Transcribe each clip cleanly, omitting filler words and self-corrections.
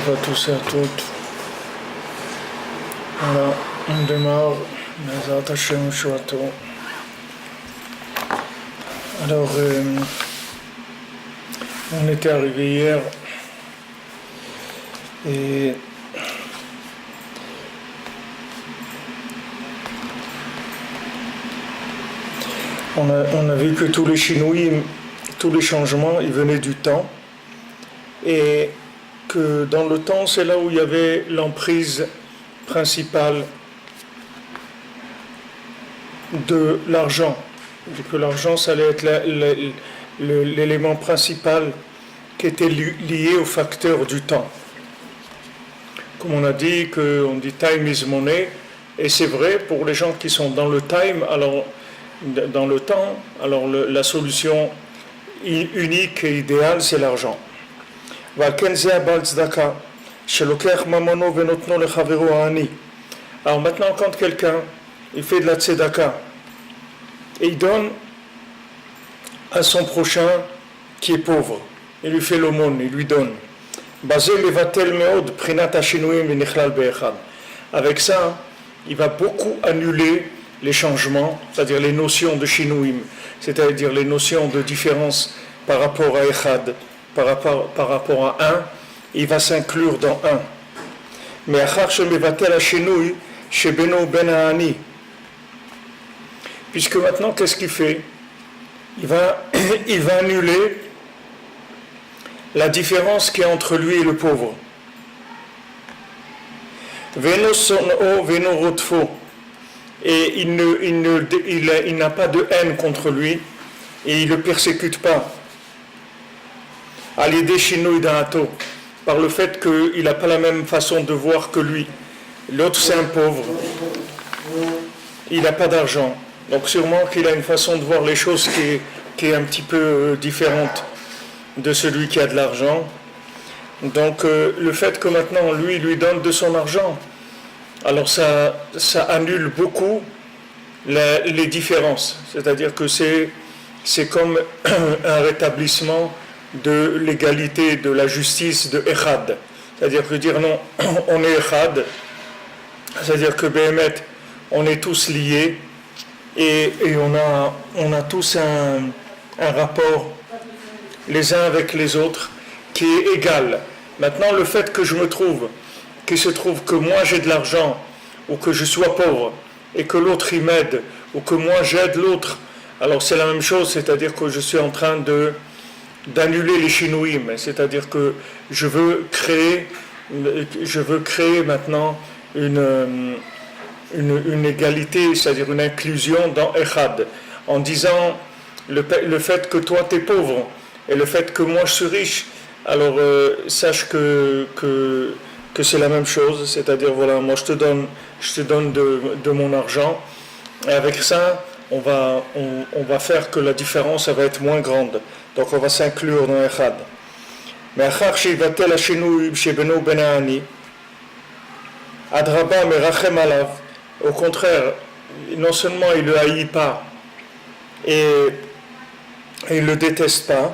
Tov à tous et à toutes. Voilà, on démarre. Bezrat Hashem Shuato. Alors, on était arrivé hier et on a vu que tous les Shinouïm, tous les changements, ils venaient du temps, et que dans le temps, c'est là où il y avait l'emprise principale de l'argent, et que l'argent, ça allait être l'élément principal qui était lié au facteur du temps. Comme on a dit, on dit time is money, et c'est vrai pour les gens qui sont dans le time, alors dans le temps, alors la solution unique et idéale, c'est l'argent. Alors maintenant, quand quelqu'un il fait de la tzedaka et il donne à son prochain qui est pauvre, il lui fait l'aumône, il lui donne. Avec ça, il va beaucoup annuler les changements, c'est-à-dire les notions de Shinouim, c'est-à-dire les notions de différence par rapport à Echad, par rapport à un, il va s'inclure dans un. Mais puisque maintenant, qu'est-ce qu'il fait? Il va annuler la différence qu'il y a entre lui et le pauvre. Et il n'a pas de haine contre lui et il ne le persécute pas. À l'idée Shinui Da'ato, par le fait qu'il n'a pas la même façon de voir que lui. L'autre, c'est un pauvre. Il n'a pas d'argent. Donc sûrement qu'il a une façon de voir les choses qui est un petit peu différente de celui qui a de l'argent. Donc le fait que maintenant lui donne de son argent, alors ça annule beaucoup les différences. C'est-à-dire que c'est comme un rétablissement de l'égalité, de la justice de Echad. C'est-à-dire que dire non, on est Echad, c'est-à-dire que Béhémet, on est tous liés et on a tous un rapport les uns avec les autres qui est égal. Maintenant, le fait que qu'il se trouve que moi j'ai de l'argent ou que je sois pauvre et que l'autre il m'aide ou que moi j'aide l'autre, alors c'est la même chose, c'est-à-dire que je suis en train d'annuler les Shinouim, c'est-à-dire que je veux créer maintenant une égalité, c'est-à-dire une inclusion dans Echad, en disant le fait que toi tu es pauvre et le fait que moi je suis riche, alors sache que c'est la même chose, c'est-à-dire voilà, moi je te donne de mon argent, et avec ça on va faire que la différence elle va être moins grande, donc on va s'inclure dans Echad. Mais achar shivatel hashinui shebeno benani adraba merachem alav, au contraire, non seulement il ne le haït pas et il ne le déteste pas,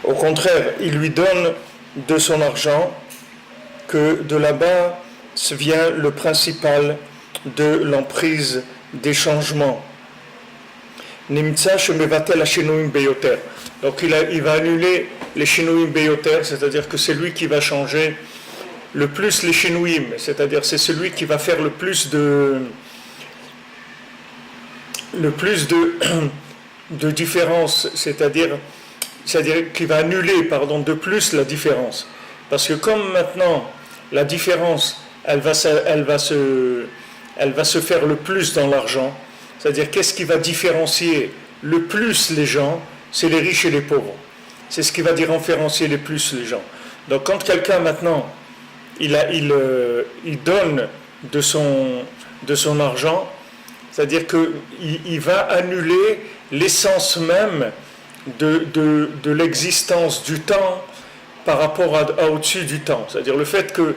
au contraire, il lui donne de son argent, que de là-bas vient le principal de l'emprise des changements. Nimtsa shemevatel hashinouim beyoter. Donc il va annuler les shinouim beyoter, c'est-à-dire que c'est lui qui va changer le plus les shinouim, c'est-à-dire c'est celui qui va faire le plus de différence, c'est-à-dire qu'il va annuler, de plus la différence. Parce que comme maintenant, la différence, elle va se faire le plus dans l'argent, c'est-à-dire qu'est-ce qui va différencier le plus les gens, c'est les riches et les pauvres. C'est ce qui va différencier le plus les gens. Donc quand quelqu'un maintenant, il donne de son argent, c'est-à-dire qu'il va annuler l'essence même de l'existence du temps par rapport à au-dessus du temps. C'est-à-dire le fait que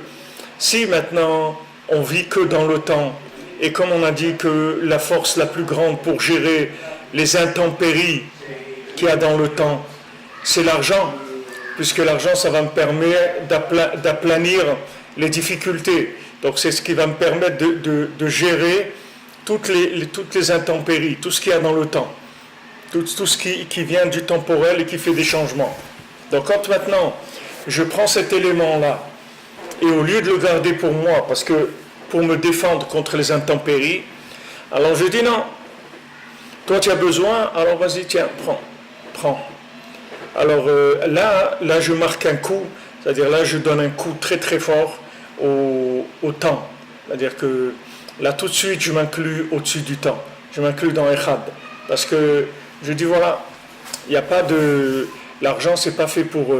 si maintenant on vit que dans le temps, et comme on a dit que la force la plus grande pour gérer les intempéries qu'il y a dans le temps, c'est l'argent, puisque l'argent, ça va me permettre d'aplanir les difficultés. Donc c'est ce qui va me permettre de gérer toutes les intempéries, tout ce qu'il y a dans le temps, tout ce qui vient du temporel et qui fait des changements. Donc quand maintenant je prends cet élément-là, et au lieu de le garder pour moi, parce que pour me défendre contre les intempéries, alors je dis non, toi tu as besoin, alors vas-y, tiens, prends. Alors là je marque un coup, c'est-à-dire là je donne un coup très très fort au temps. C'est-à-dire que là tout de suite je m'inclus au-dessus du temps, je m'inclus dans Echad. Parce que je dis voilà, il n'y a pas de... L'argent c'est pas fait pour...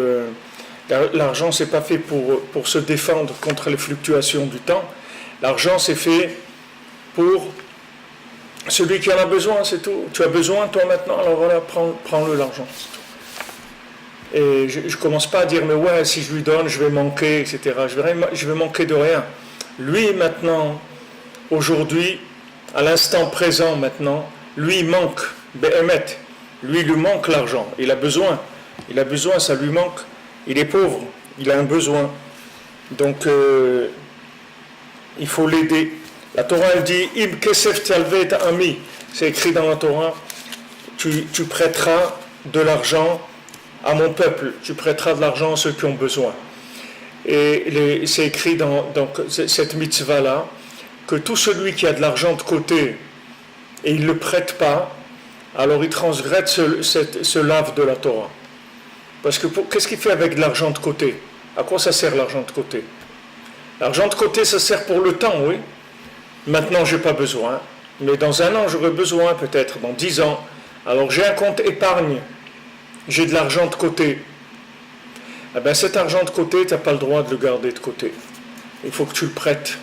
l'argent c'est pas fait pour se défendre contre les fluctuations du temps. L'argent c'est fait pour celui qui en a besoin, c'est tout. Tu as besoin toi maintenant, alors voilà, prends-le l'argent. Et je ne commence pas à dire, mais ouais, si je lui donne, je vais manquer, etc. Je vais manquer de rien. Lui, maintenant, aujourd'hui, à l'instant présent, maintenant, lui, il manque, Behemet. Lui, il lui manque l'argent. Il a besoin, ça lui manque. Il est pauvre, il a un besoin. Donc, il faut l'aider. La Torah, elle dit, Im kesef talvet ami. C'est écrit dans la Torah, tu prêteras de l'argent à mon peuple, tu prêteras de l'argent à ceux qui ont besoin. Et c'est écrit dans cette mitzvah-là, que tout celui qui a de l'argent de côté et il ne le prête pas, alors il transgresse ce lave de la Torah. Parce que qu'est-ce qu'il fait avec de l'argent de côté? À quoi ça sert l'argent de côté? L'argent de côté, ça sert pour le temps, oui. Maintenant, je n'ai pas besoin. Mais dans un an, j'aurai besoin, peut-être, dans 10 ans. Alors j'ai un compte épargne. J'ai de l'argent de côté. Eh bien, cet argent de côté, tu n'as pas le droit de le garder de côté. Il faut que tu le prêtes.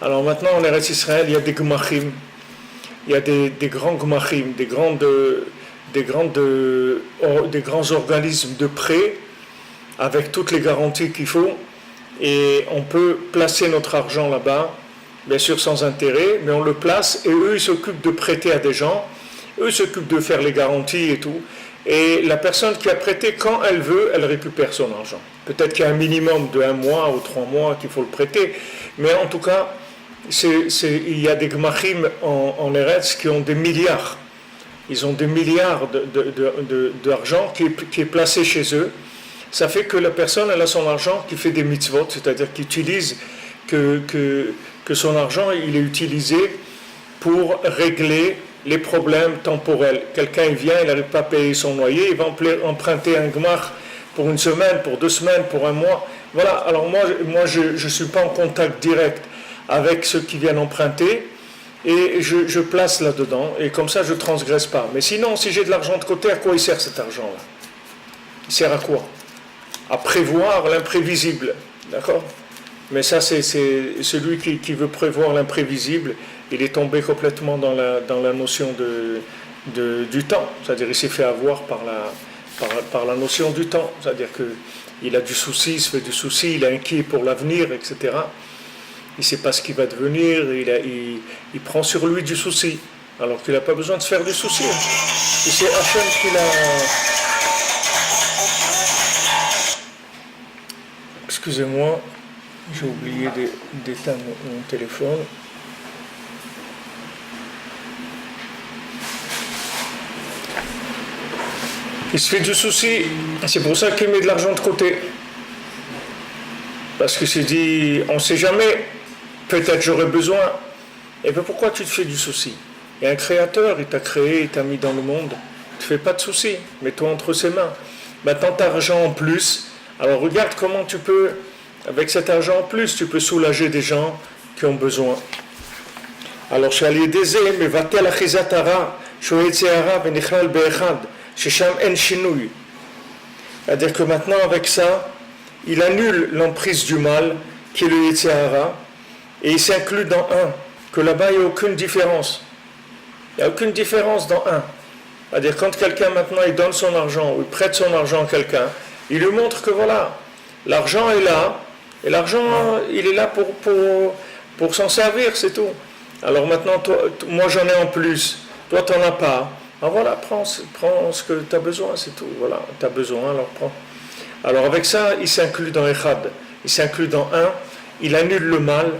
Alors maintenant, en Eretz Israël, il y a des gmachim. Il y a des grands gmachim, des grands organismes de prêt avec toutes les garanties qu'il faut. Et on peut placer notre argent là-bas, bien sûr sans intérêt, mais on le place et eux, ils s'occupent de prêter à des gens. Eux s'occupent de faire les garanties et tout. Et la personne qui a prêté, quand elle veut, elle récupère son argent. Peut-être qu'il y a un minimum de 1 mois ou 3 mois qu'il faut le prêter. Mais en tout cas, il y a des gmachim en Eretz qui ont des milliards. Ils ont des milliards d'argent qui est placé chez eux. Ça fait que la personne, elle a son argent qui fait des mitzvot, c'est-à-dire qu'il utilise que son argent, il est utilisé pour régler les problèmes temporels. Quelqu'un vient, il n'arrive pas à payer son loyer, il va emprunter un gmach pour 1 semaine, pour 2 semaines, pour 1 mois. Voilà, alors moi je ne suis pas en contact direct avec ceux qui viennent emprunter et je place là-dedans et comme ça je ne transgresse pas. Mais sinon, si j'ai de l'argent de côté, à quoi il sert cet argent-là? Il sert à quoi? À prévoir l'imprévisible, d'accord? Mais ça, c'est celui qui veut prévoir l'imprévisible, il est tombé complètement dans la notion du temps. C'est-à-dire, il s'est fait avoir par la notion du temps. C'est-à-dire qu'il a du souci, il se fait du souci, il est inquiet pour l'avenir, etc. Il ne sait pas ce qui va devenir, il prend sur lui du souci, alors qu'il n'a pas besoin de se faire du souci. Et c'est Hachem qui l'a... Excusez-moi, j'ai oublié d'éteindre mon téléphone. Il se fait du souci, c'est pour ça qu'il met de l'argent de côté. Parce qu'il s'est dit, on ne sait jamais, peut-être j'aurai besoin. Et bien pourquoi tu te fais du souci? Il y a un créateur, il t'a créé, il t'a mis dans le monde. Ne te fais pas de souci, mets-toi entre ses mains. Maintenant, tu as argent en plus. Alors regarde comment tu peux, avec cet argent en plus, tu peux soulager des gens qui ont besoin. Alors, c'est-à-dire que maintenant, avec ça, il annule l'emprise du mal, qui est le Yetzirah, et il s'inclut dans un, que là-bas, il n'y a aucune différence. Il n'y a aucune différence dans un. C'est-à-dire, quand quelqu'un maintenant, il donne son argent, ou il prête son argent à quelqu'un, il lui montre que voilà, l'argent est là, et l'argent, il est là pour s'en servir, c'est tout. Alors maintenant, moi j'en ai en plus, toi tu n'en as pas. Alors voilà, prends ce que tu as besoin, c'est tout. Voilà, tu as besoin, alors prends. Alors avec ça, il s'inclut dans Echad, il s'inclut dans un, il annule le mal,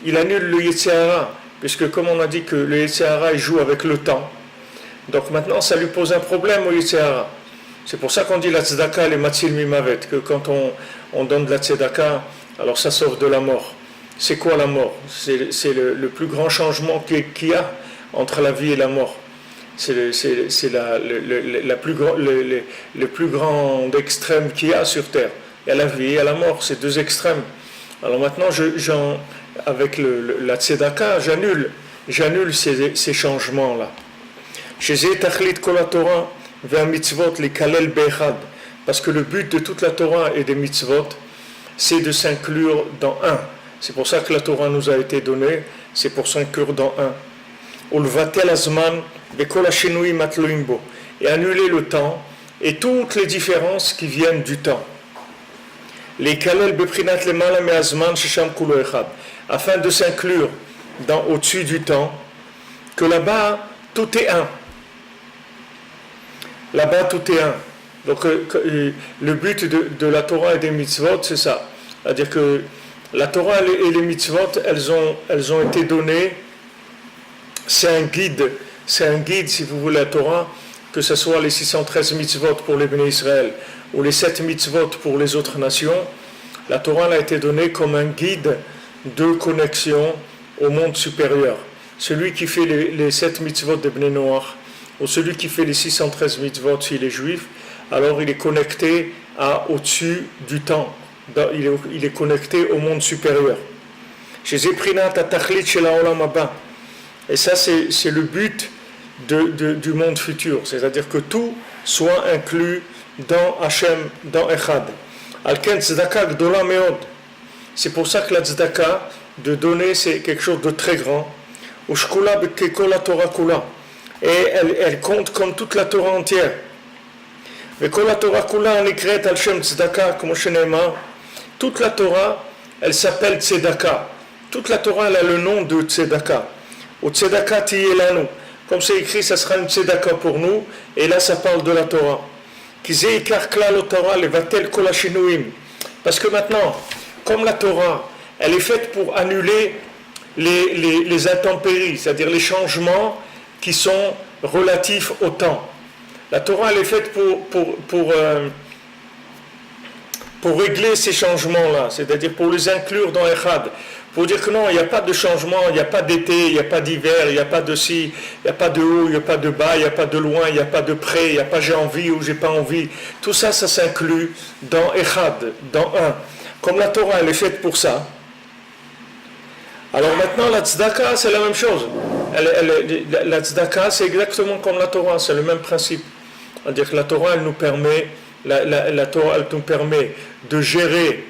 il annule le Yetzirah, puisque comme on a dit que le Yetzirah il joue avec le temps, donc maintenant ça lui pose un problème au Yetzirah. C'est pour ça qu'on dit la tzedaka les matzil mimavet, que quand on donne de la tzedaka, alors ça sauve de la mort. C'est quoi la mort? C'est le plus grand changement qu'il y a entre la vie et la mort. C'est le plus grand extrême qu'il y a sur terre. Il y a la vie et il y a la mort, c'est deux extrêmes. Alors maintenant, avec la tzedaka, j'annule ces changements-là. Parce que le but de toute la Torah et des mitzvot, c'est de s'inclure dans un. C'est pour ça que la Torah nous a été donnée, c'est pour s'inclure dans un. Et annuler le temps et toutes les différences qui viennent du temps. Afin de s'inclure au-dessus du temps, que là-bas, tout est un. Là-bas, tout est un. Donc, le but de la Torah et des mitzvot, c'est ça. C'est-à-dire que la Torah et les mitzvot, elles ont été données. C'est un guide, si vous voulez, la Torah, que ce soit les 613 mitzvot pour les Béné Israël ou les 7 mitzvot pour les autres nations. La Torah a été donnée comme un guide de connexion au monde supérieur. Celui qui fait les 7 mitzvot de Bnei Noach, ou celui qui fait les 613 mitzvot s'il est juif, alors il est connecté au-dessus du temps. Il est connecté au monde supérieur. Et ça, c'est le but du monde futur. C'est-à-dire que tout soit inclus dans Hachem, dans Echad. C'est pour ça que la tzedaka, de donner, c'est quelque chose de très grand. Et elle compte comme toute la Torah entière. Toute la Torah, elle s'appelle tzedaka. Toute la Torah, elle a le nom de tzedaka. Ou tzedaka tiyelanu. Comme c'est écrit, ça sera une tzedaka pour nous. Et là, ça parle de la Torah. Parce que maintenant, comme la Torah, elle est faite pour annuler les intempéries, c'est-à-dire les changements qui sont relatifs au temps. La Torah, elle est faite pour régler ces changements-là, c'est-à-dire pour les inclure dans Echad. Pour dire que non, il n'y a pas de changement, il n'y a pas d'été, il n'y a pas d'hiver, il n'y a pas de ci, il n'y a pas de haut, il n'y a pas de bas, il n'y a pas de loin, il n'y a pas de près, il n'y a pas j'ai envie ou j'ai pas envie. Tout ça, ça s'inclut dans Echad, dans un. Comme la Torah, elle est faite pour ça. Alors maintenant, la tzedaka, c'est la même chose. La tzedaka, c'est exactement comme la Torah, c'est le même principe. C'est-à-dire que la Torah, elle nous permet, la Torah, elle nous permet de gérer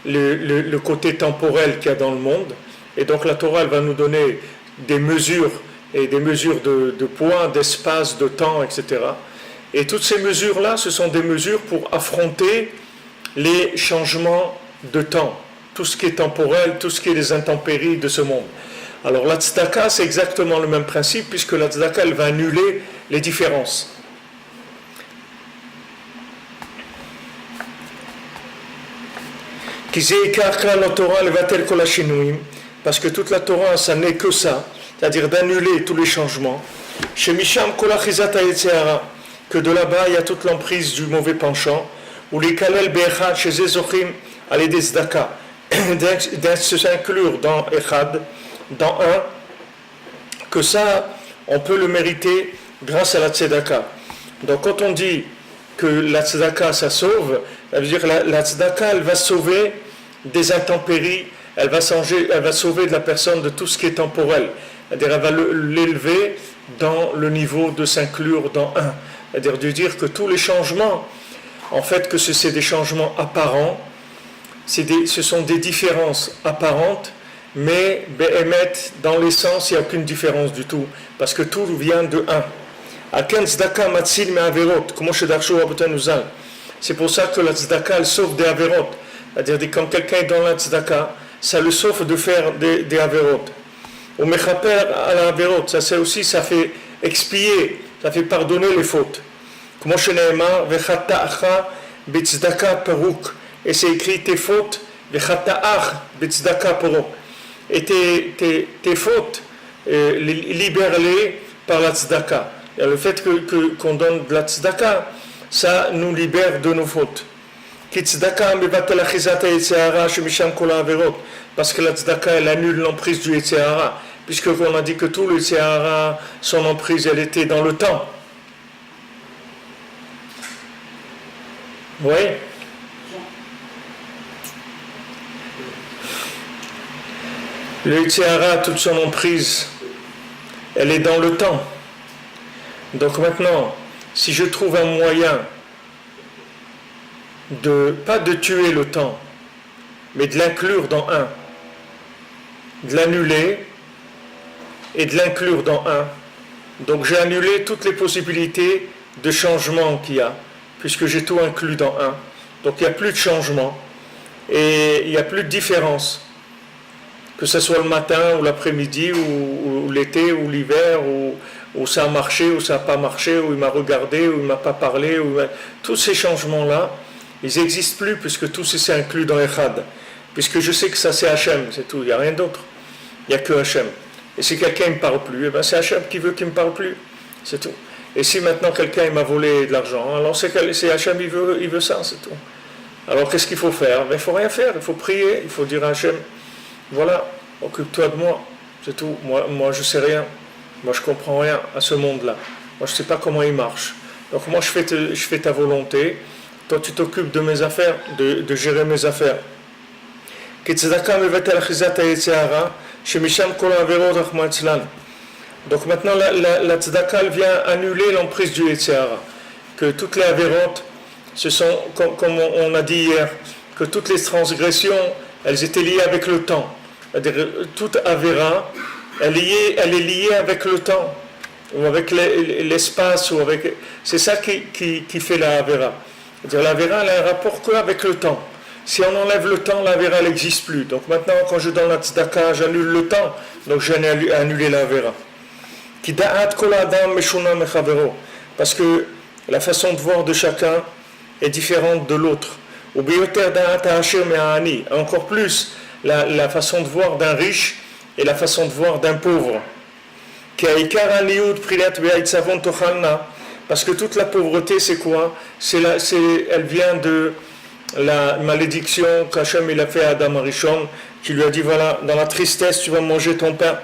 le côté temporel qu'il y a dans le monde. Et donc la Torah, elle va nous donner des mesures, et des mesures de poids, d'espace, de temps, etc. Et toutes ces mesures-là, ce sont des mesures pour affronter les changements de temps, tout ce qui est temporel, tout ce qui est les intempéries de ce monde. Alors la tzedaka, c'est exactement le même principe, puisque la tzedaka, elle va annuler les différences. Parce que toute la Torah, ça n'est que ça, c'est-à-dire d'annuler tous les changements. Chez Misham que de là-bas, il y a toute l'emprise du mauvais penchant, ou les kalel be'echad chez Ezochim, allez des tzedaka, de s'inclure dans Echad, dans un, que ça, on peut le mériter grâce à la tzedaka. Donc quand on dit que la tzedaka, ça sauve, ça veut dire que la tzedaka, elle va sauver des intempéries, elle va sauver de la personne de tout ce qui est temporel. C'est-à-dire, elle va l'élever dans le niveau de s'inclure dans un. C'est-à-dire de dire que tous les changements, en fait, que c'est des changements apparents, ce sont des différences apparentes, mais Be'emet, dans l'essence, il n'y a aucune différence du tout, parce que tout vient de un. C'est pour ça que la tzedaka, elle sauve des averot. C'est-à-dire que quand quelqu'un est dans la tzedaka, ça le sauve de faire des averot. Au mechaper à la averot, ça c'est aussi, ça fait expier, ça fait pardonner les fautes. Comme Betzdaka Peruk. Et c'est écrit tes fautes, Vechata'ach Betzdaka Peruk. Et tes fautes, libère-les par la tzedaka. Et le fait qu'on donne de la tzedaka, ça nous libère de nos fautes. Parce que la tzedaka, elle annule l'emprise du Yetzer Hara, puisque on a dit que tout le Yetzer Hara, son emprise, elle était dans le temps. Oui. Le Yetzer Hara, toute son emprise, elle est dans le temps. Donc maintenant, si je trouve un moyen pas de tuer le temps, mais de l'inclure dans un, de l'annuler et de l'inclure dans un, donc j'ai annulé toutes les possibilités de changement qu'il y a, puisque j'ai tout inclus dans un. Donc il n'y a plus de changement et il n'y a plus de différence, que ce soit le matin ou l'après-midi ou l'été ou l'hiver ou ça a marché ou ça n'a pas marché, ou il m'a regardé ou il ne m'a pas parlé, tous ces changements-là, ils n'existent plus puisque tout s'est inclus dans Echad. Puisque je sais que ça c'est Hachem, c'est tout, il n'y a rien d'autre. Il n'y a que Hachem. Et si quelqu'un ne me parle plus, eh ben c'est Hachem qui veut qu'il me parle plus. C'est tout. Et si maintenant quelqu'un m'a volé de l'argent, alors c'est Hachem, il veut ça, c'est tout. Alors qu'est-ce qu'il faut faire? Il ne faut rien faire, il faut prier, il faut dire à Hachem, voilà, occupe-toi de moi, c'est tout. Moi je ne sais rien, moi je ne comprends rien à ce monde-là. Moi je ne sais pas comment il marche. Donc moi je fais ta volonté, toi tu t'occupes de mes affaires, de gérer mes affaires. Donc maintenant la tzedaka vient annuler l'emprise du Yetzer Hara. Que toutes les avérotes, ce sont, comme on a dit hier, que toutes les transgressions, elles étaient liées avec le temps. C'est-à-dire toute avéra, elle est liée avec le temps, ou avec l'espace, c'est ça qui fait la avéra. C'est-à-dire la vera, elle a un rapport qu'avec le temps. Si on enlève le temps, la vera, elle n'existe plus. Donc maintenant, quand je donne la tzedaka, j'annule le temps. Donc j'ai annulé la vera. Parce que la façon de voir de chacun est différente de l'autre. Encore plus, la façon de voir d'un riche et la façon de voir d'un pauvre. Parce que toute la pauvreté, c'est quoi? Elle vient de la malédiction qu'Hachem il a fait à Adam Arishon, qui lui a dit, voilà, dans la tristesse, tu vas manger ton pain.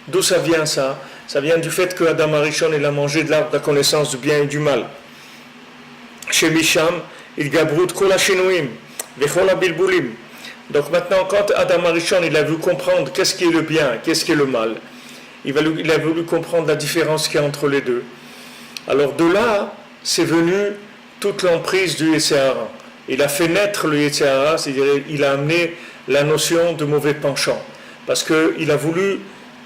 D'où ça vient ça? Ça vient du fait que Adam Arishon il a mangé de l'arbre de la connaissance du bien et du mal. Chez Misham, il gabrout kol hashinoim, vechol habilbulim. Donc maintenant, quand Adam Arishon il a voulu comprendre qu'est-ce qui est le bien, qu'est-ce qui est le mal, il a voulu comprendre la différence qu'il y a entre les deux. Alors de là, c'est venu toute l'emprise du Yetzer Hara. Il a fait naître le Yetzer Hara, c'est-à-dire il a amené la notion de mauvais penchant. Parce qu'il a voulu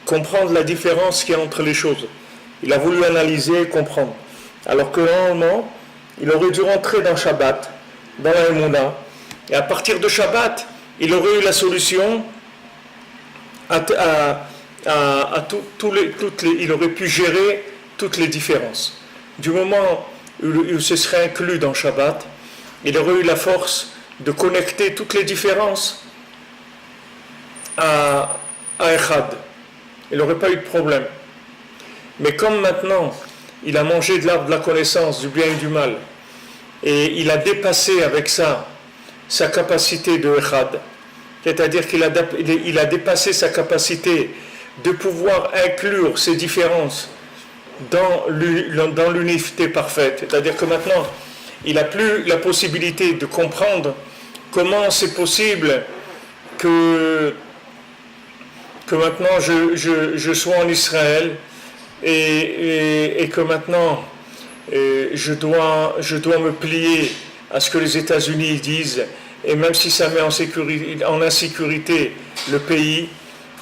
comprendre la différence qu'il y a entre les choses. Il a voulu analyser et comprendre. Alors que normalement, il aurait dû rentrer dans Shabbat, dans la Emouna, et à partir de Shabbat, il aurait eu la solution il aurait pu gérer toutes les différences. Du moment où il se serait inclus dans Shabbat, il aurait eu la force de connecter toutes les différences à Echad. Il n'aurait pas eu de problème. Mais comme maintenant, il a mangé de l'arbre de la connaissance du bien et du mal, et il a dépassé avec ça sa capacité de Echad, c'est-à-dire qu'il a dépassé sa capacité de pouvoir inclure ces différences dans l'unité parfaite. C'est-à-dire que maintenant, il n'a plus la possibilité de comprendre comment c'est possible que maintenant je sois en Israël et que maintenant je dois me plier à ce que les États-Unis disent, et même si ça met en insécurité le pays,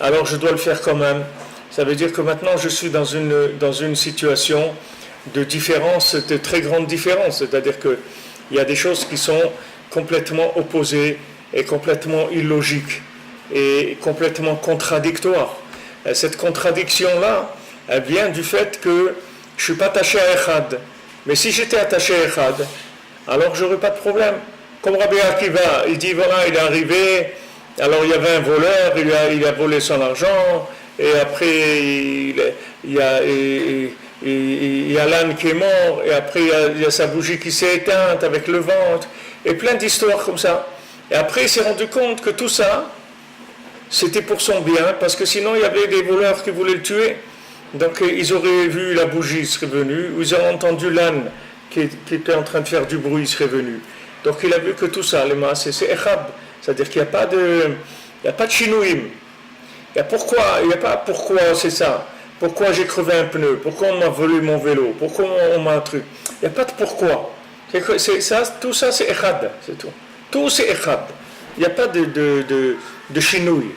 alors je dois le faire quand même. Ça veut dire que maintenant je suis dans une situation de différence, de très grande différence. C'est-à-dire qu'il y a des choses qui sont complètement opposées et complètement illogiques et complètement contradictoires. Et cette contradiction-là, elle vient du fait que je ne suis pas attaché à Echad. Mais si j'étais attaché à Echad, alors j'aurais pas de problème. Comme Rabbi Akiva, il dit voilà, il est arrivé, alors il y avait un voleur, il a volé son argent, et après il y a l'âne qui est mort, et après il y a sa bougie qui s'est éteinte avec le ventre, et plein d'histoires comme ça. Et après il s'est rendu compte que tout ça, c'était pour son bien, parce que sinon il y avait des voleurs qui voulaient le tuer. Donc ils auraient vu la bougie, ils seraient venus, ou ils auraient entendu l'âne qui était en train de faire du bruit, il serait venu. Donc il a vu que tout ça, c'est echad, c'est-à-dire qu'il n'y a pas de chinouim. Il n'y a pas pourquoi c'est ça, pourquoi j'ai crevé un pneu, pourquoi on m'a volé mon vélo, pourquoi on m'a un truc. Il n'y a pas de pourquoi. Tout ça c'est echad, c'est tout. Tout c'est echad. Il n'y a pas de chinouille.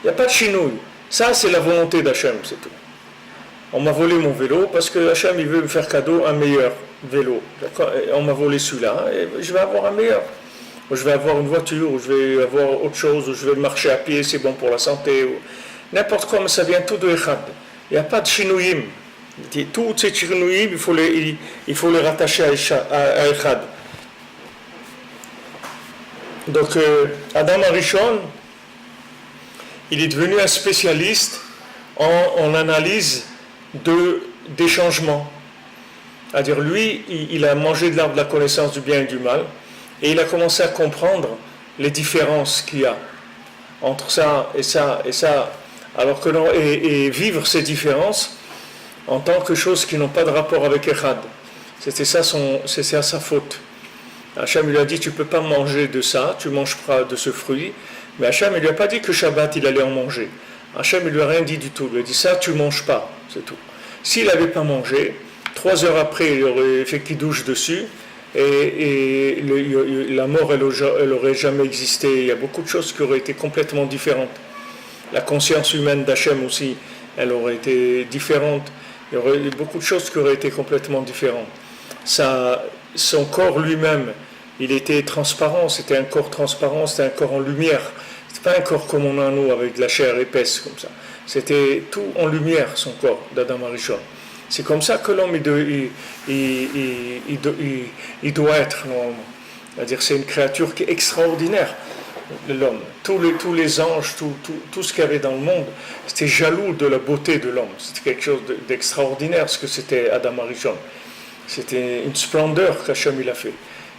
Il n'y a pas de chinouille. Ça c'est la volonté d'Hachem, c'est tout. On m'a volé mon vélo parce que Hachem il veut me faire cadeau un meilleur vélo. On m'a volé celui-là et je vais avoir un meilleur. Ou je vais avoir une voiture, ou je vais avoir autre chose, ou je vais marcher à pied, c'est bon pour la santé. Ou n'importe quoi, mais ça vient tout de Echad. Il n'y a pas de chinouïm. Toutes ces chinouïm, il faut les rattacher à Echad. Donc Adam Arishon, il est devenu un spécialiste en analyse des changements. C'est-à-dire lui, il a mangé de l'arbre de la connaissance du bien et du mal, et il a commencé à comprendre les différences qu'il y a entre ça et ça et ça, alors que et vivre ces différences en tant que choses qui n'ont pas de rapport avec Echad. C'est ça sa faute. Hachem lui a dit tu ne peux pas manger de ça, tu ne manges pas de ce fruit, mais Hachem ne lui a pas dit que Shabbat il allait en manger. Hachem ne lui a rien dit du tout, il lui a dit ça tu ne manges pas, c'est tout. S'il n'avait pas mangé, 3 heures après il aurait fait kidouche dessus, et la mort elle aurait jamais existé. Il y a beaucoup de choses qui auraient été complètement différentes. La conscience humaine d'Hachem aussi, elle aurait été différente. Il y aurait eu beaucoup de choses qui auraient été complètement différentes. Son corps lui-même, il était transparent, c'était un corps transparent, c'était un corps en lumière. C'était pas un corps comme on a nous avec de la chair épaisse comme ça. C'était tout en lumière son corps d'Adam Arishon. C'est comme ça que l'homme il doit être normalement. C'est-à-dire c'est une créature qui est extraordinaire, l'homme. Tous les anges, tout ce qu'il y avait dans le monde, c'était jaloux de la beauté de l'homme. C'était quelque chose d'extraordinaire ce que c'était Adam Arishon. C'était une splendeur qu'Hachem il a fait.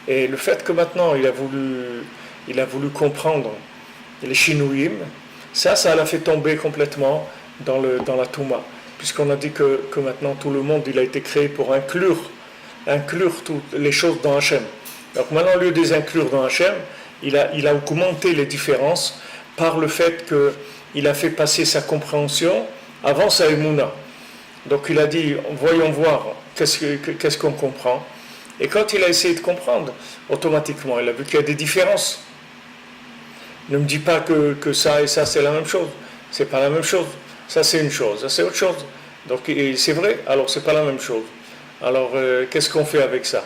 Et le fait que maintenant il a voulu comprendre les Shinouim, ça l'a fait tomber complètement dans la Touma. Puisqu'on a dit que maintenant tout le monde il a été créé pour inclure toutes les choses dans Hachem. Donc maintenant, au lieu de les inclure dans Hachem, il a augmenté les différences par le fait qu'il a fait passer sa compréhension avant sa émouna. Donc il a dit, voyons voir qu'est-ce qu'on comprend. Et quand il a essayé de comprendre, automatiquement, il a vu qu'il y a des différences. Ne me dis pas que ça et ça c'est la même chose. C'est pas la même chose. Ça c'est une chose, ça c'est autre chose. Donc c'est vrai, alors c'est pas la même chose. Alors qu'est-ce qu'on fait avec ça?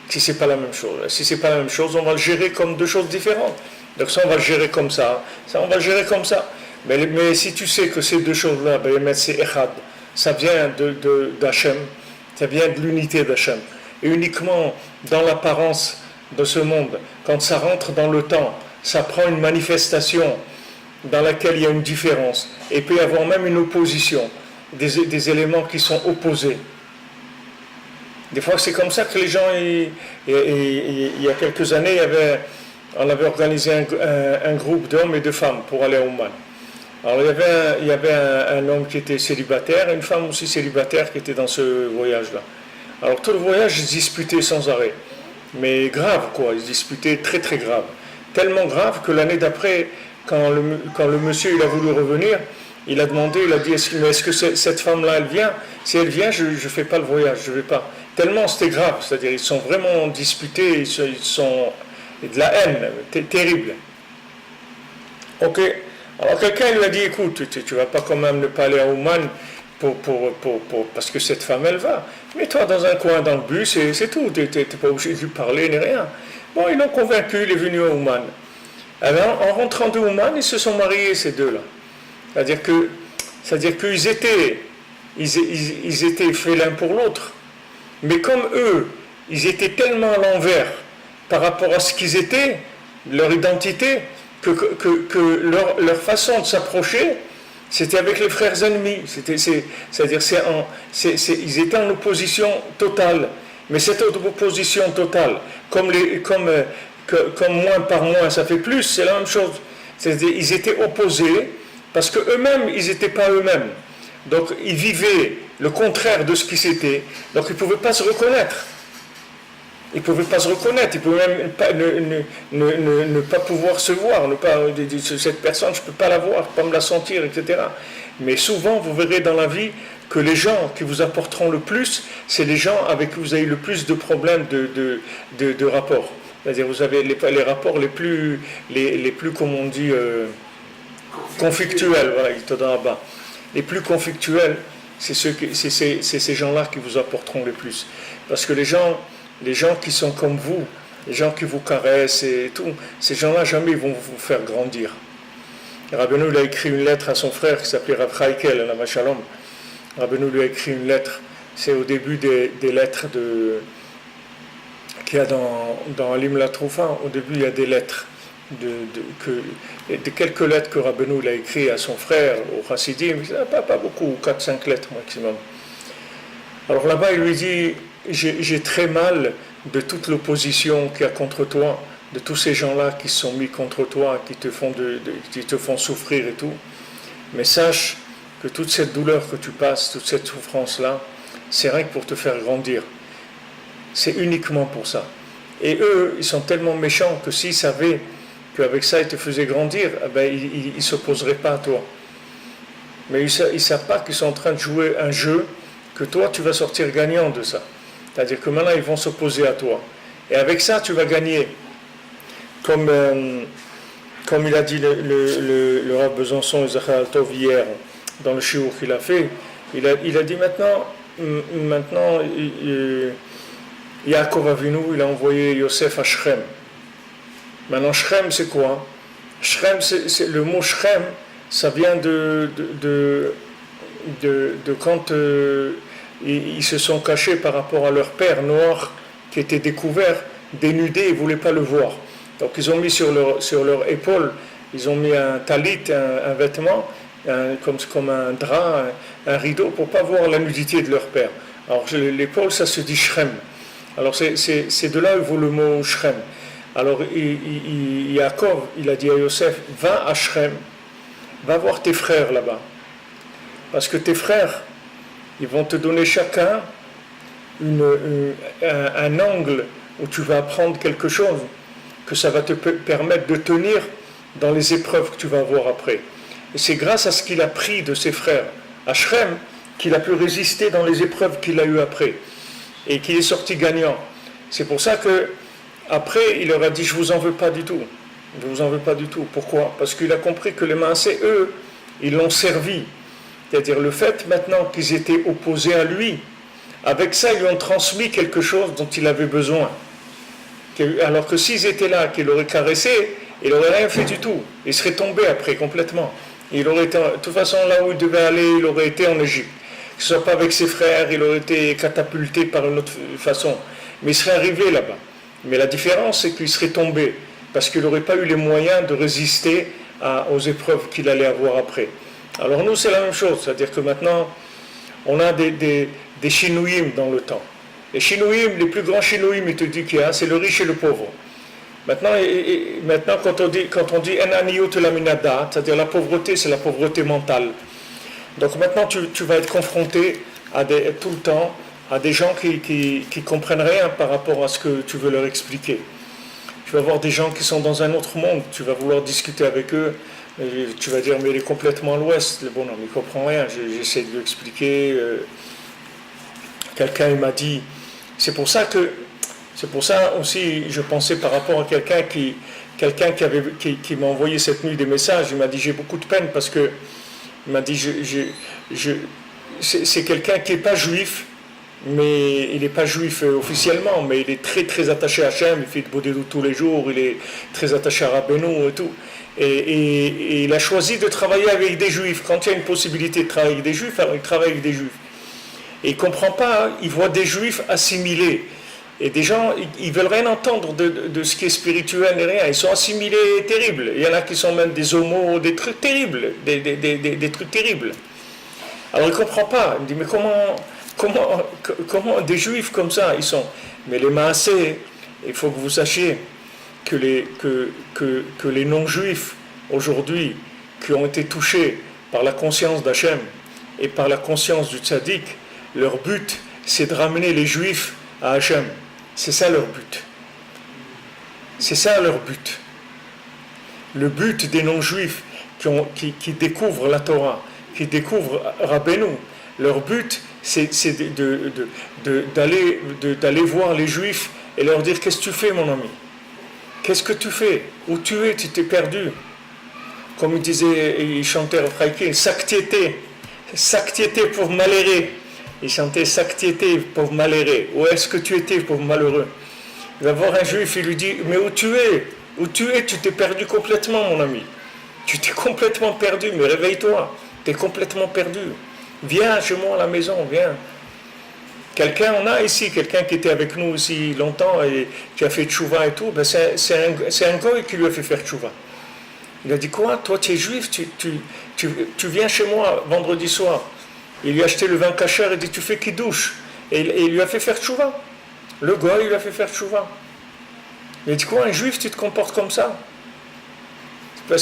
Si c'est pas la même chose. Si c'est pas la même chose, on va le gérer comme deux choses différentes. Donc ça on va le gérer comme ça on va le gérer comme ça. Mais si tu sais que ces deux choses-là, c'est Echad, ça vient d'Hachem, ça vient de l'unité d'Hachem. Et uniquement dans l'apparence de ce monde, quand ça rentre dans le temps, ça prend une manifestation dans laquelle il y a une différence, et peut y avoir même une opposition, des éléments qui sont opposés. Des fois c'est comme ça que les gens, il y a quelques années, on avait organisé un groupe d'hommes et de femmes pour aller à Ouman. Alors il y avait un homme qui était célibataire et une femme aussi célibataire qui était dans ce voyage-là. Alors tout le voyage ils se disputaient sans arrêt, mais grave quoi, ils se disputaient très très grave. Tellement grave que l'année d'après, quand le monsieur il a voulu revenir, il a demandé, il a dit est-ce que cette femme-là elle vient? Si elle vient, je ne fais pas le voyage, je ne vais pas. Tellement c'était grave, c'est-à-dire ils sont vraiment disputés, ils sont de la haine, terrible. Ok, alors quelqu'un lui a dit écoute, tu ne vas pas quand même ne pas aller à Ouman parce que cette femme elle va. Mets-toi dans un coin dans le bus et c'est tout, tu n'es pas obligé de lui parler ni rien. Bon, ils l'ont convaincu, il est venu à Ouman. Alors, en rentrant de Ouman, ils se sont mariés, ces deux-là. C'est-à-dire qu'ils étaient faits l'un pour l'autre. Mais comme eux, ils étaient tellement à l'envers par rapport à ce qu'ils étaient, leur identité, que leur façon de s'approcher, c'était avec les frères ennemis. C'est-à-dire ils étaient en opposition totale. Mais cette opposition totale, comme moins par moins ça fait plus, c'est la même chose. C'est-à-dire ils étaient opposés parce qu'eux-mêmes, ils n'étaient pas eux-mêmes. Donc ils vivaient le contraire de ce qu'ils étaient. Donc ils ne pouvaient pas se reconnaître. Ils ne pouvaient pas se reconnaître, ils ne pouvaient même pas, ne pas pouvoir se voir, cette personne, je ne peux pas la voir, pas me la sentir, etc. Mais souvent, vous verrez dans la vie que les gens qui vous apporteront le plus, c'est les gens avec qui vous avez le plus de problèmes de rapports. C'est-à-dire vous avez les rapports les plus comme on dit, conflictuels, voilà, les plus conflictuels, c'est ces gens-là qui vous apporteront le plus. Parce que les gens qui sont comme vous, les gens qui vous caressent et tout, ces gens-là, jamais ils vont vous faire grandir. Rabbeinu lui a écrit une lettre à son frère qui s'appelait Rav Chaikel, Alama Shalom. Rabbeinu lui a écrit une lettre, c'est au début des lettres qu'il y a dans Alim la Troufa, au début il y a des lettres, de quelques lettres que Rabbeinu a écrites à son frère, au Chassidim, pas beaucoup, 4-5 lettres maximum. Alors là-bas il lui dit, j'ai très mal de toute l'opposition qu'il y a contre toi, de tous ces gens-là qui se sont mis contre toi, qui te font souffrir et tout. Mais sache que toute cette douleur que tu passes, toute cette souffrance-là, c'est rien que pour te faire grandir. C'est uniquement pour ça. Et eux, ils sont tellement méchants que s'ils savaient qu'avec ça, ils te faisaient grandir, ils ne s'opposeraient pas à toi. Mais ils ne savent pas qu'ils sont en train de jouer un jeu que toi, tu vas sortir gagnant de ça. C'est-à-dire que maintenant, ils vont s'opposer à toi. Et avec ça, tu vas gagner. Comme il a dit le Rav Besançon Zachar Tov hier, dans le shiur qu'il a fait, il a dit maintenant Yaakov Avinu, il a envoyé Yosef à Shrem. Maintenant, Shrem, c'est quoi? Shrem, c'est le mot Shrem, ça vient de quand ils se sont cachés par rapport à leur père noir qui était découvert, dénudé, ils ne voulaient pas le voir. Donc ils ont mis sur leur épaule, ils ont mis un talit, un vêtement, comme un drap, un rideau, pour ne pas voir la nudité de leur père. Alors l'épaule, ça se dit Shrem. Alors c'est de là où vaut le mot Shrem. Alors Yaakov, il a dit à Yosef, va à Shrem, va voir tes frères là-bas. Parce que tes frères, ils vont te donner chacun un angle où tu vas apprendre quelque chose, que ça va te permettre de tenir dans les épreuves que tu vas avoir après. Et c'est grâce à ce qu'il a pris de ses frères à Shrem qu'il a pu résister dans les épreuves qu'il a eues après. Et qu'il est sorti gagnant. C'est pour ça que après il leur a dit, je ne vous en veux pas du tout. Je ne vous en veux pas du tout. Pourquoi? Parce qu'il a compris que les Maasé, eux, ils l'ont servi. C'est-à-dire le fait maintenant qu'ils étaient opposés à lui, avec ça, ils lui ont transmis quelque chose dont il avait besoin. Alors que s'ils étaient là, qu'il aurait caressé, il n'aurait rien fait du tout. Il serait tombé après complètement. Il aurait été, de toute façon, là où il devait aller, il aurait été en Égypte. Que ce soit pas avec ses frères, il aurait été catapulté par une autre façon. Mais il serait arrivé là-bas. Mais la différence, c'est qu'il serait tombé. Parce qu'il n'aurait pas eu les moyens de résister aux épreuves qu'il allait avoir après. Alors nous, c'est la même chose, c'est-à-dire que maintenant, on a des shinouïm dans le temps. Les shinouïm, les plus grands shinouïm, il te dit qu'il y a, c'est le riche et le pauvre. Maintenant quand on dit en aniyut laminada, c'est-à-dire la pauvreté, c'est la pauvreté mentale. Donc maintenant, tu vas être confronté tout le temps à des gens qui comprennent rien par rapport à ce que tu veux leur expliquer. Tu vas voir des gens qui sont dans un autre monde, tu vas vouloir discuter avec eux. Tu vas dire, mais il est complètement à l'ouest. Bon, non, mais il ne comprend rien. J'essaie de lui expliquer. Quelqu'un il m'a dit. C'est pour ça aussi, je pensais par rapport à quelqu'un qui m'a envoyé cette nuit des messages. Il m'a dit, j'ai beaucoup de peine parce que. Il m'a dit, c'est quelqu'un qui n'est pas juif, mais il n'est pas juif officiellement, mais il est très très attaché à Hachem. Il fait de Bodédou tous les jours. Il est très attaché à Rabbeinu et tout. Et il a choisi de travailler avec des juifs. Quand il y a une possibilité de travailler avec des juifs, alors il travaille avec des juifs. Et il ne comprend pas, il voit des juifs assimilés. Et des gens, ils ne veulent rien entendre de ce qui est spirituel et rien. Ils sont assimilés terribles. Il y en a qui sont même des homos, des trucs terribles. Des trucs terribles. Alors il ne comprend pas. Il me dit, mais comment des juifs comme ça, ils sont. Mais les Maasé, il faut que vous sachiez que les non-juifs, aujourd'hui, qui ont été touchés par la conscience d'Hachem et par la conscience du tzaddik, leur but, c'est de ramener les juifs à Hachem. C'est ça leur but. C'est ça leur but. Le but des non-juifs qui découvrent la Torah, qui découvrent Rabbeinu, leur but, c'est d'aller voir les juifs et leur dire: qu'est-ce que tu fais, mon ami? Qu'est-ce que tu fais? Où tu es? Tu t'es perdu. Comme il disait, il chantait Raïké, Saktiété pauvre malheureux. Il chantait Saktiété pauvre malheureux. Où est-ce que tu étais, pauvre malheureux? Il va voir un juif, il lui dit: mais où tu es? Où tu es? Tu t'es perdu complètement, mon ami. Tu t'es complètement perdu, mais réveille-toi. Tu es complètement perdu. Viens chez moi à la maison, viens. On a ici quelqu'un qui était avec nous aussi longtemps et qui a fait tchouva et tout. Ben c'est un goy qui lui a fait faire tchouva. Il a dit: quoi? Toi, tu es juif, tu viens chez moi vendredi soir. Il lui a acheté le vin kasher et dit: tu fais kidouche. Et il lui a fait faire tchouva. Le goy, il lui a fait faire tchouva. Il a dit: quoi, un juif, tu te comportes comme ça? Ça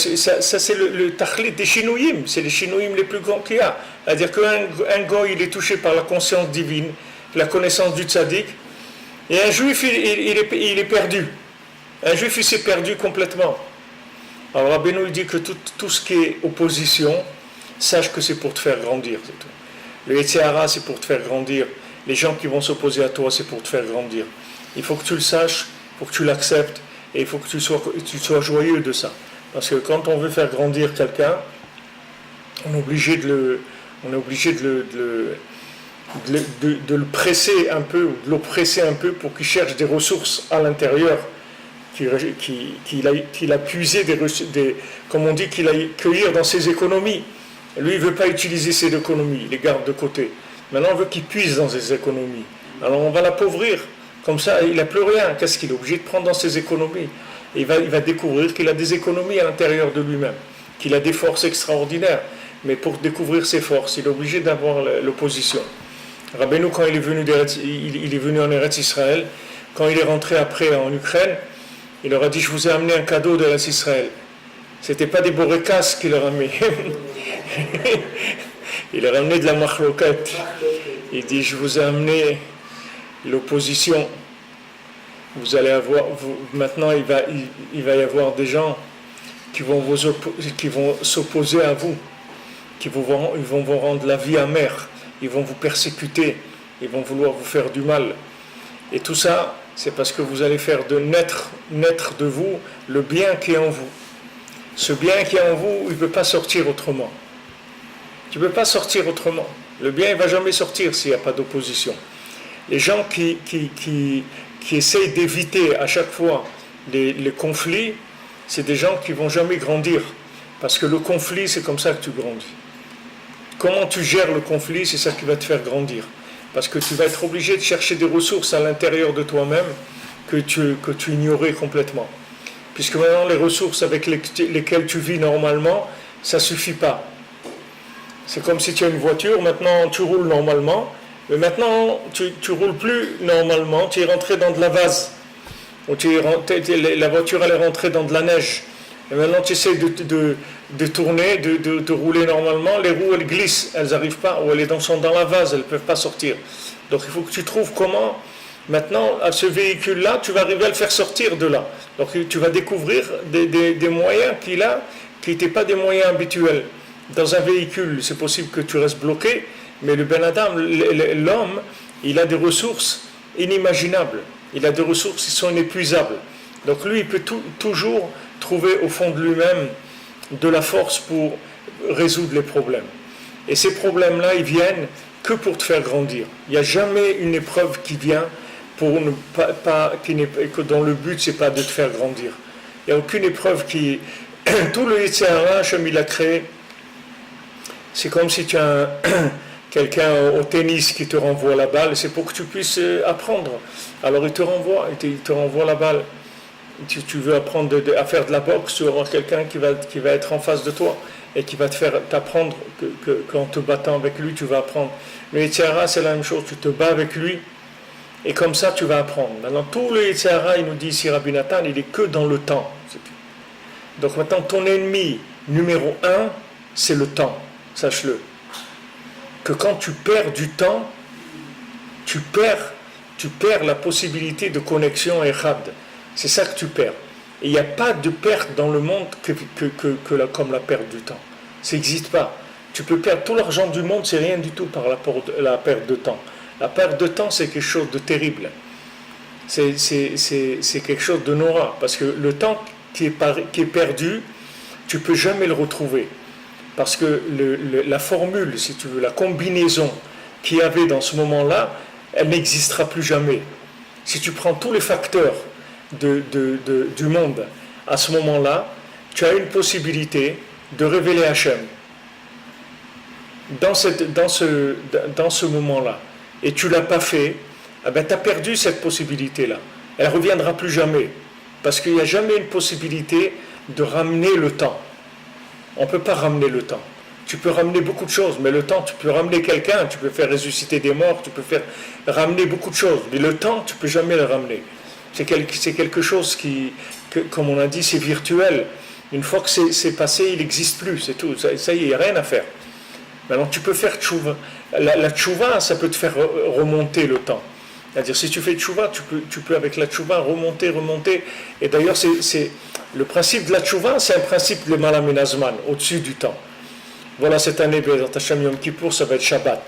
c'est le tachlit des chinouyim, c'est les chinouyim les plus grands qu'il y a. C'est-à-dire qu'un goy, il est touché par la conscience divine, la connaissance du tzaddik, et un juif, il est perdu. Un juif, il s'est perdu complètement. Alors Rabbeinu, il dit que tout ce qui est opposition, sache que c'est pour te faire grandir, c'est tout. Le Yetzer Hara, c'est pour te faire grandir. Les gens qui vont s'opposer à toi, c'est pour te faire grandir. Il faut que tu le saches, il faut que tu l'acceptes, et il faut que tu sois joyeux de ça. Parce que quand on veut faire grandir quelqu'un, on est obligé de le presser un peu, ou de l'oppresser un peu pour qu'il cherche des ressources à l'intérieur, qu'il a puisé comme on dit, qu'il a cueillir dans ses économies. Lui, il ne veut pas utiliser ses économies, il les garde de côté. Maintenant, on veut qu'il puise dans ses économies. Alors on va l'appauvrir. Comme ça, il n'a plus rien. Qu'est-ce qu'il est obligé de prendre dans ses économies? Et il va découvrir qu'il a des économies à l'intérieur de lui-même, qu'il a des forces extraordinaires. Mais pour découvrir ses forces, il est obligé d'avoir l'opposition. Rabbeinu, quand il est venu en Eretz Israël, quand il est rentré après en Ukraine, il leur a dit: je vous ai amené un cadeau d'Eretz Israël. Ce n'était pas des borékas qu'il leur a amené. Il leur a amené de la machloket. Il dit: je vous ai amené l'opposition. Vous allez avoir, maintenant il va y avoir des gens qui vont s'opposer à vous, ils vont vous rendre la vie amère, ils vont vous persécuter, ils vont vouloir vous faire du mal. Et tout ça, c'est parce que vous allez faire naître de vous le bien qui est en vous. Ce bien qui est en vous, il ne peut pas sortir autrement. Tu ne peux pas sortir autrement. Le bien, il ne va jamais sortir s'il n'y a pas d'opposition. Les gens qui essayent d'éviter à chaque fois les conflits, c'est des gens qui ne vont jamais grandir. Parce que le conflit, c'est comme ça que tu grandis. Comment tu gères le conflit, c'est ça qui va te faire grandir. Parce que tu vas être obligé de chercher des ressources à l'intérieur de toi-même que tu ignorais complètement. Puisque maintenant, les ressources avec lesquelles tu vis normalement, ça ne suffit pas. C'est comme si tu as une voiture, maintenant tu roules normalement, mais maintenant tu ne roules plus normalement, tu es rentré dans de la vase. Ou la voiture elle est rentrée dans de la neige. Et maintenant tu essaies de tourner, de rouler normalement, les roues elles glissent, elles n'arrivent pas, ou elles sont dans la vase, elles ne peuvent pas sortir. Donc il faut que tu trouves comment, maintenant, à ce véhicule-là, tu vas arriver à le faire sortir de là. Donc tu vas découvrir des moyens qu'il a, qui n'étaient pas des moyens habituels. Dans un véhicule, c'est possible que tu restes bloqué, mais le Ben Adam, l'homme, il a des ressources inimaginables. Il a des ressources qui sont inépuisables. Donc lui, il peut toujours trouver au fond de lui-même de la force pour résoudre les problèmes. Et ces problèmes-là, ils viennent que pour te faire grandir. Il n'y a jamais une épreuve qui vient dont le but, c'est pas de te faire grandir. Il n'y a aucune épreuve qui... Tout le Yetzer Hara, Hachem, il a créé. C'est comme si tu as quelqu'un au tennis qui te renvoie la balle, c'est pour que tu puisses apprendre. Alors il te renvoie la balle. Tu veux apprendre à faire de la boxe, tu vas avoir quelqu'un qui va être en face de toi et qui va te faire t'apprendre qu'en te battant avec lui, tu vas apprendre. Le Yitzhara, c'est la même chose, tu te bats avec lui et comme ça, tu vas apprendre. Maintenant, tout le Yitzhara, il nous dit ici, Rabbi Nathan, il est que dans le temps. Donc maintenant, ton ennemi numéro un, c'est le temps, sache-le. Que quand tu perds du temps, tu perds la possibilité de connexion Echad. C'est ça que tu perds. Et il n'y a pas de perte dans le monde comme la perte du temps. Ça n'existe pas. Tu peux perdre tout l'argent du monde, c'est rien du tout par rapport à la perte de temps. La perte de temps, c'est quelque chose de terrible. C'est quelque chose de nora. Parce que le temps qui est perdu, tu ne peux jamais le retrouver. Parce que la formule, si tu veux, la combinaison qu'il y avait dans ce moment-là, elle n'existera plus jamais. Si tu prends tous les facteurs du monde à ce moment-là, tu as une possibilité de révéler Hachem dans ce moment-là. Et tu ne l'as pas fait, eh ben, tu as perdu cette possibilité-là. Elle ne reviendra plus jamais. Parce qu'il n'y a jamais une possibilité de ramener le temps. On ne peut pas ramener le temps. Tu peux ramener beaucoup de choses, mais le temps, tu peux ramener quelqu'un, tu peux faire ressusciter des morts, tu peux ramener beaucoup de choses. Mais le temps, tu ne peux jamais le ramener. C'est quelque chose comme on a dit, c'est virtuel. Une fois que c'est passé, il n'existe plus, c'est tout. Ça y est, il n'y a rien à faire. Maintenant, tu peux faire tchouva. La tchouva, ça peut te faire remonter le temps. C'est-à-dire, si tu fais tchouva, tu peux avec la tchouva remonter. Et d'ailleurs, le principe de la tchouva, c'est un principe de Malamenazman, au-dessus du temps. Voilà, cette année, Bezat Hashem, Yom Kippour, ça va être Shabbat.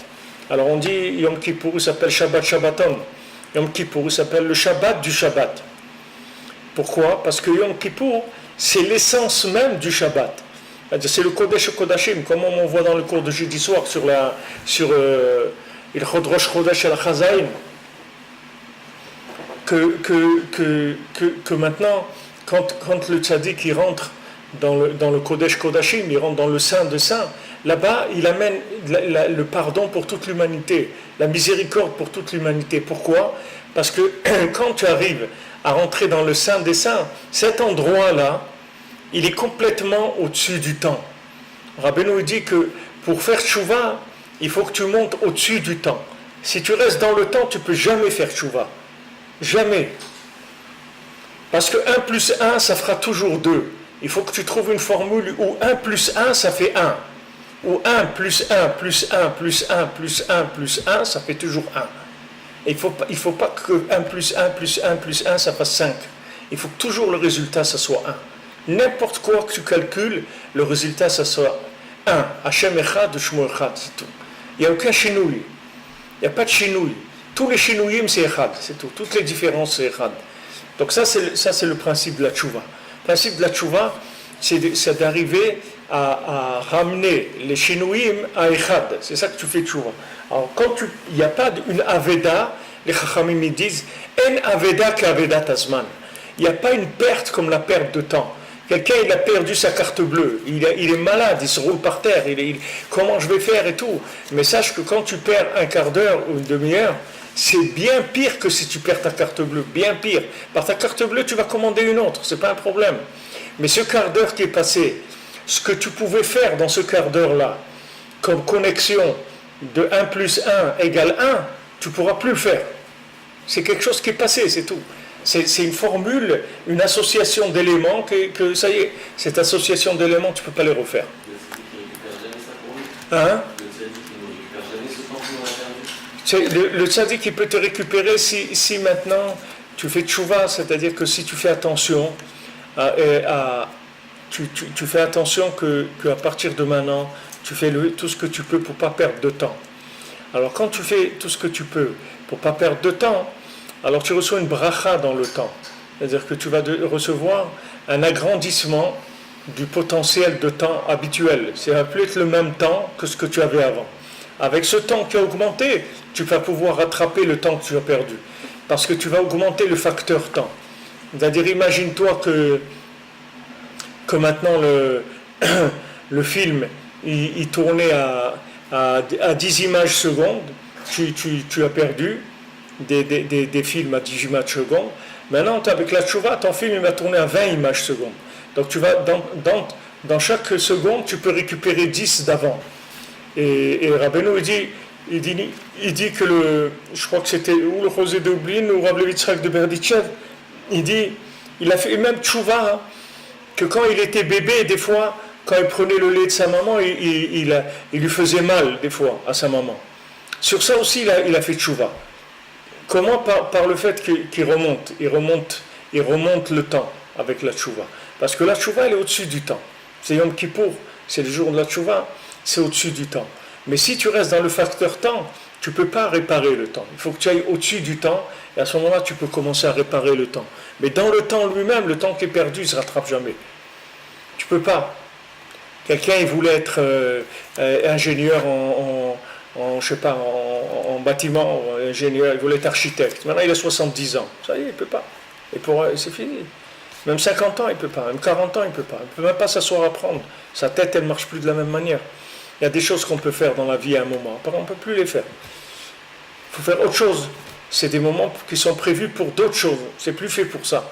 Alors on dit Yom Kippour, il s'appelle Shabbat Shabbaton. Yom Kippour, il s'appelle le Shabbat du Shabbat. Pourquoi? Parce que Yom Kippour, c'est l'essence même du Shabbat. C'est-à-dire, c'est le Kodesh Kodashim, comme on voit dans le cours de jeudi soir sur Il Chodrosh Chodesh El Chazaïn. Que maintenant, quand le tzaddik il rentre dans le Kodesh Kodashim, il rentre dans le Saint de Saints, là-bas, il amène le pardon pour toute l'humanité, la miséricorde pour toute l'humanité. Pourquoi? Parce que quand tu arrives à rentrer dans le Saint des Saints, cet endroit-là, il est complètement au-dessus du temps. Rabbeinu dit que pour faire tchouva, il faut que tu montes au-dessus du temps. Si tu restes dans le temps, tu ne peux jamais faire tchouva. Jamais. Parce que 1 plus 1, ça fera toujours 2. Il faut que tu trouves une formule où 1 plus 1, ça fait 1. Ou 1 plus 1 plus 1 plus 1 plus 1 plus 1, ça fait toujours 1. Et il faut pas que 1 plus 1 plus 1 plus 1, ça fasse 5. Il faut que toujours le résultat, ça soit 1. N'importe quoi que tu calcules, le résultat, ça soit 1. Hachem Echad, Shmo Echad, c'est tout. Il n'y a aucun chinouille. Il n'y a pas de chinouille. Tous les chinouillim, c'est Echad, c'est tout. Toutes les différences, c'est Echad. Donc ça, c'est le principe de la tchouva. Le principe de la tchouva, c'est d'arriver à ramener les chinouillim à Echad. C'est ça que tu fais tchouva. Alors, il n'y a pas une aveda, les chachamim ils disent, en aveda qu'aveda tazman. Il n'y a pas une perte comme la perte de temps. Quelqu'un, il a perdu sa carte bleue, il est malade, il se roule par terre, comment je vais faire et tout. Mais sache que quand tu perds un quart d'heure ou une demi-heure, c'est bien pire que si tu perds ta carte bleue, bien pire. Par ta carte bleue, tu vas commander une autre, c'est pas un problème. Mais ce quart d'heure qui est passé, ce que tu pouvais faire dans ce quart d'heure-là, comme connexion de 1 plus 1 égale 1, tu ne pourras plus le faire. C'est quelque chose qui est passé, c'est tout. C'est une formule, une association d'éléments que ça y est, cette association d'éléments, tu ne peux pas les refaire. Hein? Le tzaddik qui peut te récupérer si maintenant tu fais tchouva, c'est-à-dire que si tu fais attention, tu fais attention qu'à partir de maintenant, tu fais tout ce que tu peux pour ne pas perdre de temps. Alors quand tu fais tout ce que tu peux pour ne pas perdre de temps, alors tu reçois une bracha dans le temps. C'est-à-dire que tu vas recevoir un agrandissement du potentiel de temps habituel. Ça va plus être le même temps que ce que tu avais avant. Avec ce temps qui a augmenté, tu vas pouvoir rattraper le temps que tu as perdu. Parce que tu vas augmenter le facteur temps. C'est-à-dire, imagine-toi que maintenant le film, il tournait à à 10 images secondes, tu as perdu des films à 10 images secondes. Maintenant, avec la tchouva, ton film il va tourner à 20 images secondes. Donc tu vas dans chaque seconde, tu peux récupérer 10 d'avant. Et Rabbeinu il dit que je crois que c'était ou le José de Oublin ou Rav Levitzrak de Berditchev, il a fait même tchouva, hein, que quand il était bébé, des fois, quand il prenait le lait de sa maman, il lui faisait mal, des fois, à sa maman. Sur ça aussi, il a fait tchouva. Comment par le fait qu'il remonte le temps avec la tchouva. Parce que la tchouva, elle est au-dessus du temps. C'est Yom Kippour, c'est le jour de la tchouva, c'est au-dessus du temps. Mais si tu restes dans le facteur temps, tu ne peux pas réparer le temps. Il faut que tu ailles au-dessus du temps, et à ce moment-là, tu peux commencer à réparer le temps. Mais dans le temps lui-même, le temps qui est perdu, il ne se rattrape jamais. Tu ne peux pas. Quelqu'un, il voulait être ingénieur je sais pas, en bâtiment, ingénieur, il voulait être architecte. Maintenant, il a 70 ans. Ça y est, il ne peut pas. Et c'est fini. Même 50 ans, il ne peut pas. Même 40 ans, il ne peut pas. Il ne peut même pas s'asseoir à apprendre. Sa tête, elle ne marche plus de la même manière. Il y a des choses qu'on peut faire dans la vie à un moment. Après, on ne peut plus les faire. Il faut faire autre chose. C'est des moments qui sont prévus pour d'autres choses. C'est plus fait pour ça.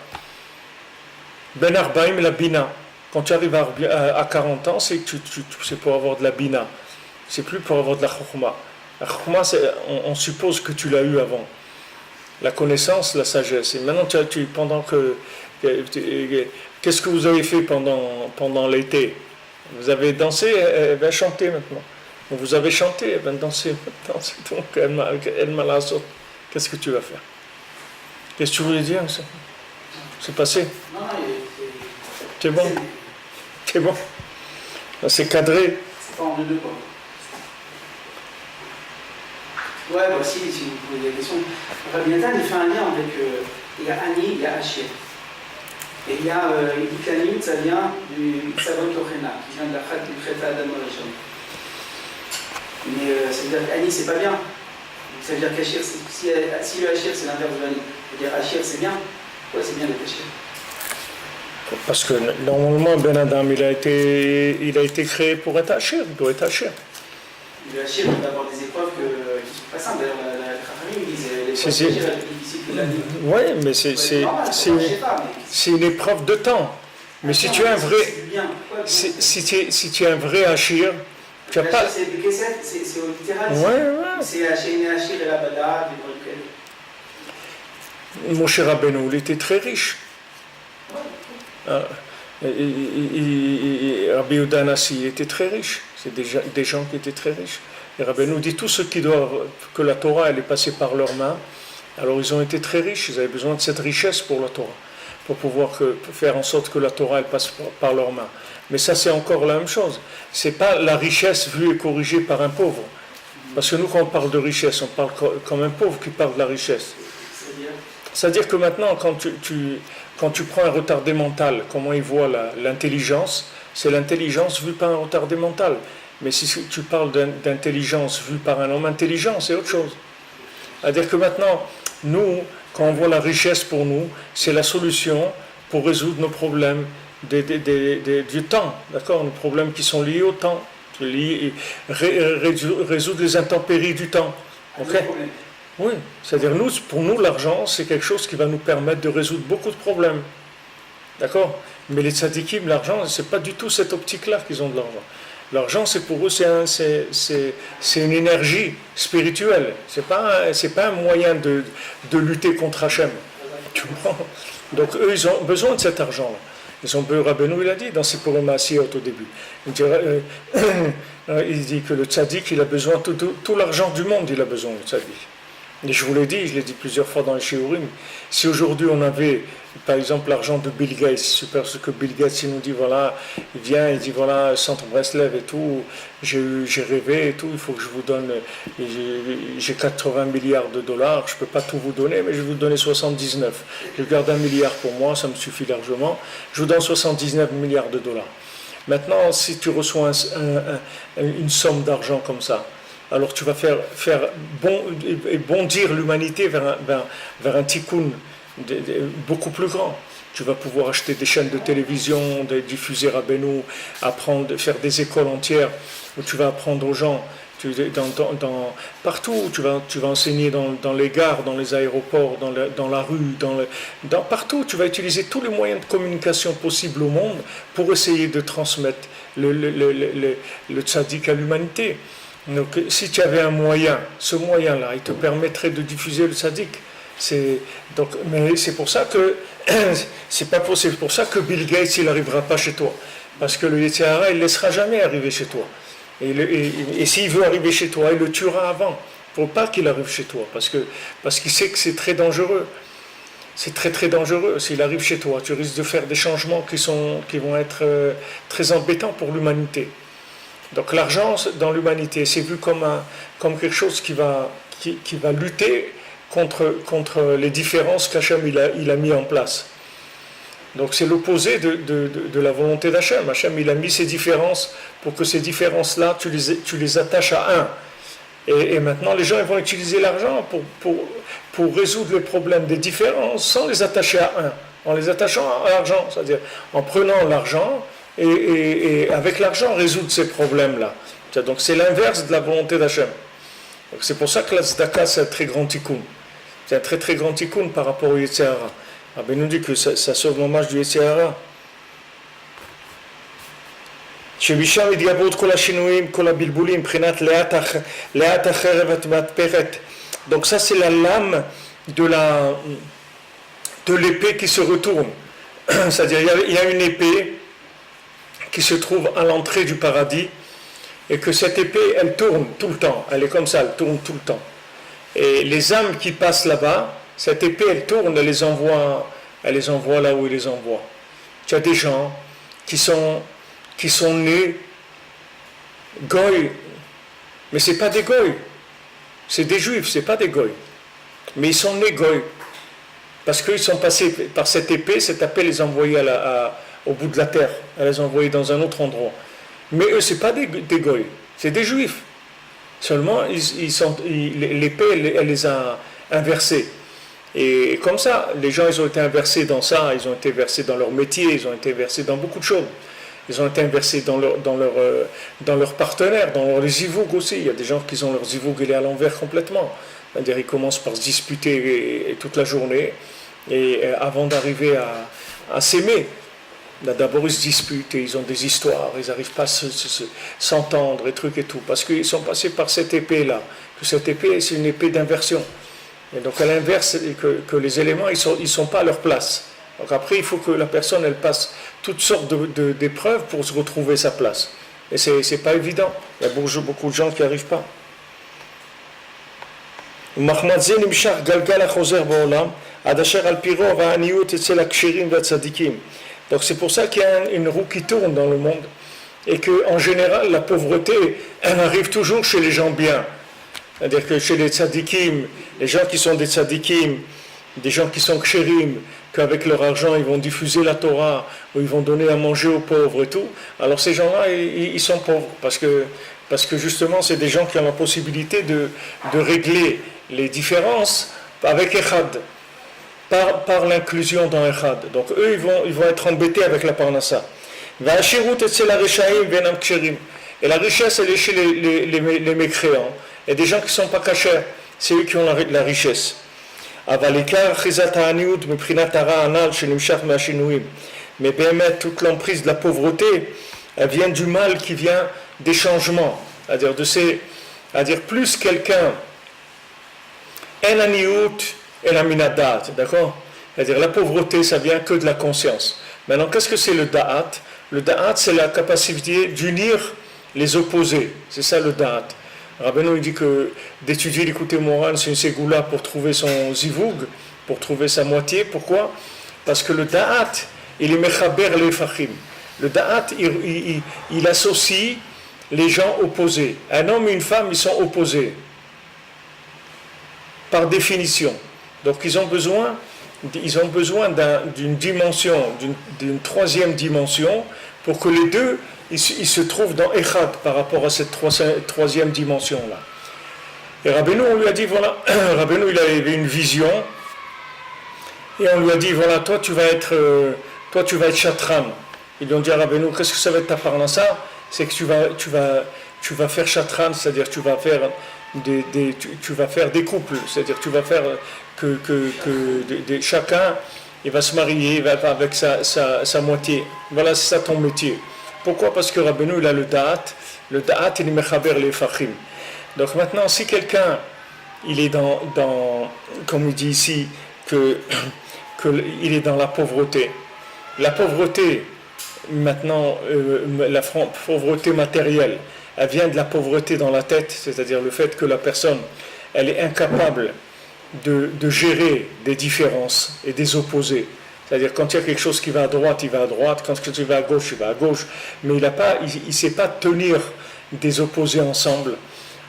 Ben Arbaim, la Bina. Quand tu arrives à 40 ans, c'est pour avoir de la Bina. C'est plus pour avoir de la Chokhma. La Chokhma, on suppose que tu l'as eu avant. La connaissance, la sagesse. Et maintenant, qu'est-ce que vous avez fait pendant l'été? Vous avez dansé, elle va chanter maintenant. Vous avez chanté, elle va danser maintenant. Donc, elle m'a la sorte. Qu'est-ce que tu vas faire? Qu'est-ce que tu voulais dire? C'est passé? Non, c'est bon? C'est bon? C'est cadré? C'est pas en deux quoi. Ouais, voici, si vous posez des questions. Rabbi Nathan, il fait un lien avec. Il y a Ani, il y a Hachir. Et il dit que l'Ani, ça vient du Savon Tochena, qui vient de la Khat du Kheta Adam Rishon. Mais ça veut dire qu'Ani, c'est pas bien. Ça veut dire qu'Hachir, si le Hachir, c'est l'inverse de Ani, ça veut dire Hachir, c'est bien. Ouais, c'est bien d'être Hachir. Parce que normalement, Ben Adam, il a été créé pour être Hachir, il doit être Hachir. Le Hachir, il va avoir des épreuves qui ne sont pas simples. D'ailleurs, la Khachamim, ils disent l'épreuve Hachir est plus difficile que la vie. Oui, mais c'est une épreuve de temps. Mais si tu es un vrai. Si tu es un vrai Hachir, tu n'as pas. C'est du Kesef, c'est au littéral. Ouais. C'est Hachir et la Bada, du Moshe Rabbeinu, il était très riche. Rabbi Yehuda Hanassi, il était très riche. C'est des gens qui étaient très riches. Et Rabbeinu dit tous ceux qui doivent que la Torah elle est passée par leurs mains. Alors ils ont été très riches. Ils avaient besoin de cette richesse pour la Torah, pour pouvoir faire en sorte que la Torah elle passe par leurs mains. Mais ça c'est encore la même chose. C'est pas la richesse vue et corrigée par un pauvre. Parce que nous quand on parle de richesse, on parle comme un pauvre qui parle de la richesse. C'est-à-dire que maintenant quand tu prends un retardé mental, comment il voit l'intelligence, c'est l'intelligence vue par un retardé mental. Mais si tu parles d'intelligence vue par un homme intelligent, c'est autre chose. C'est-à-dire que maintenant, nous, quand on voit la richesse pour nous, c'est la solution pour résoudre nos problèmes du temps, d'accord? Nos problèmes qui sont liés au temps, résoudre les intempéries du temps. Okay? Oui, c'est-à-dire pour nous, l'argent, c'est quelque chose qui va nous permettre de résoudre beaucoup de problèmes. D'accord? Mais les tzadikim, l'argent, c'est pas du tout cette optique-là qu'ils ont de l'argent. L'argent, c'est pour eux, c'est une énergie spirituelle. C'est pas un moyen de lutter contre Hachem. Tu vois? Donc eux, ils ont besoin de cet argent-là. Rabbeinu, il a dit dans ses Purim Asiyot au début. Il dit que le tzaddik, il a besoin de tout l'argent du monde, il a besoin, le tzaddik. Et je vous l'ai dit plusieurs fois dans les Shiurim, si aujourd'hui on avait, par exemple, l'argent de Bill Gates, super ce que Bill Gates il nous dit, voilà, il vient, il dit, voilà, Centre Breslev et tout, j'ai rêvé et tout, il faut que je vous donne, j'ai 80 milliards de dollars, je ne peux pas tout vous donner, mais je vais vous donner 79. Je garde 1 milliard pour moi, ça me suffit largement, je vous donne 79 milliards de dollars. Maintenant, si tu reçois une somme d'argent comme ça, alors tu vas faire bondir l'humanité vers un tikkun beaucoup plus grand. Tu vas pouvoir acheter des chaînes de télévision, diffuser Rabbeinu, faire des écoles entières où tu vas apprendre aux gens. Partout où tu vas enseigner dans les gares, dans les aéroports, dans la rue, partout, tu vas utiliser tous les moyens de communication possibles au monde pour essayer de transmettre le tzaddik à l'humanité. Donc, si tu avais un moyen, ce moyen-là, il te permettrait de diffuser le tzaddik. Mais c'est pour ça que c'est pour ça que Bill Gates il n'arrivera pas chez toi, parce que le Yetzer Hara il ne laissera jamais arriver chez toi. Et s'il veut arriver chez toi, il le tuera avant. Il ne faut pas qu'il arrive chez toi, parce qu'il sait que c'est très dangereux. C'est très très dangereux. S'il arrive chez toi, tu risques de faire des changements qui vont être très embêtants pour l'humanité. Donc l'argent dans l'humanité, c'est vu comme quelque chose qui va lutter contre les différences qu'Hachem il a mis en place. Donc c'est l'opposé de la volonté d'Hachem. Hachem il a mis ces différences pour que ces différences-là, tu les attaches à un. Et maintenant les gens ils vont utiliser l'argent pour résoudre le problème des différences sans les attacher à un, en les attachant à l'argent, c'est-à-dire en prenant l'argent et avec l'argent résoudre ces problèmes-là. Donc c'est l'inverse de la volonté d'Hachem. Donc c'est pour ça que la tzedaka c'est un très grand tikkun. C'est un très très grand tikkun par rapport au Yetzer Hara. Rabbi nous dit que ça sauve l'hommage du Yetzer Hara. שבשם יתגברו את כל השינויים, כל הבלבולים, מבחינת לאט החרב המתפרת. Donc ça c'est la lame de l'épée qui se retourne. C'est-à-dire il y a une épée qui se trouve à l'entrée du paradis et que cette épée elle tourne tout le temps, elle est comme ça, elle tourne tout le temps. Et les âmes qui passent là-bas, cette épée elle tourne, elle les envoie là où il les envoie. Tu as des gens qui sont nés goy, mais c'est pas des goy, c'est des juifs, c'est pas des goy, mais ils sont nés goy parce qu'ils sont passés par cette épée les envoyait au bout de la terre, elle les envoyait dans un autre endroit. Mais eux c'est pas des goy, c'est des juifs. Seulement l'épée elle les a inversés. Et comme ça, les gens ils ont été inversés dans ça, ils ont été versés dans leur métier, ils ont été versés dans beaucoup de choses. Ils ont été inversés dans leurs partenaires, dans leurs zivougs aussi. Il y a des gens qui ont leur zivougs il est à l'envers complètement. C'est-à-dire ils commencent par se disputer toute la journée et avant d'arriver à s'aimer. Là, d'abord ils se disputent et ils ont des histoires, ils n'arrivent pas à s'entendre et trucs et tout, parce qu'ils sont passés par cette épée-là. Que cette épée c'est une épée d'inversion. Et donc à l'inverse, que les éléments ils sont pas à leur place. Donc après il faut que la personne elle passe toutes sortes d'épreuves pour se retrouver sa place. Et c'est pas évident. Il y a beaucoup de gens qui n'y arrivent pas. Donc c'est pour ça qu'il y a une roue qui tourne dans le monde et qu'en général la pauvreté elle arrive toujours chez les gens bien. C'est-à-dire que chez les tzadikim, les gens qui sont des tzadikim, des gens qui sont kshérim, qu'avec leur argent ils vont diffuser la Torah ou ils vont donner à manger aux pauvres et tout, alors ces gens-là ils sont pauvres parce que justement c'est des gens qui ont la possibilité de régler les différences avec Echad, par l'inclusion dans Echad. Donc eux ils vont être embêtés avec la parnassa. Et la richesse elle est chez les mécréants et des gens qui ne sont pas cachers, c'est eux qui ont la richesse. Mais באמת, toute l'emprise de la pauvreté, elle vient du mal qui vient des changements. C'est-à-dire plus quelqu'un en aniout et la minadat, d'accord? C'est-à-dire la pauvreté, ça vient que de la conscience. Maintenant, qu'est-ce que c'est le da'at? Le da'at, c'est la capacité d'unir les opposés. C'est ça le da'at. Rabbeinu il dit que d'étudier l'écouté moral, c'est une ségoula pour trouver son zivoug, pour trouver sa moitié. Pourquoi? Parce que le da'at, il est mechaber les fachim. Le da'at, il associe les gens opposés. Un homme et une femme, ils sont opposés. Par définition. Donc ils ont besoin d'une dimension, d'une troisième dimension, pour que les deux ils se trouvent dans Echad par rapport à cette troisième dimension-là. Et Rabbeinu, on lui a dit, voilà, Rabbeinu, il avait une vision, et on lui a dit, voilà, toi tu vas être chatran. Ils lui ont dit à Rabbeinu, qu'est-ce que ça va être ta parnassa? C'est que tu vas tu vas faire chatran, c'est-à-dire tu vas faire tu vas faire des couples, c'est-à-dire tu vas faire chacun il va se marier il va avec sa moitié. Voilà, c'est ça ton métier. Pourquoi? Parce que Rabbeinu il a le da'at il est mechaber les fachim. Donc maintenant, si quelqu'un il est comme il dit ici, il est dans la pauvreté. La pauvreté, maintenant, la pauvreté matérielle, elle vient de la pauvreté dans la tête, c'est-à-dire le fait que la personne, elle est incapable de gérer des différences et des opposés. C'est-à-dire quand il y a quelque chose qui va à droite, il va à droite, quand quelque chose va à gauche, il va à gauche, mais il ne sait pas tenir des opposés ensemble.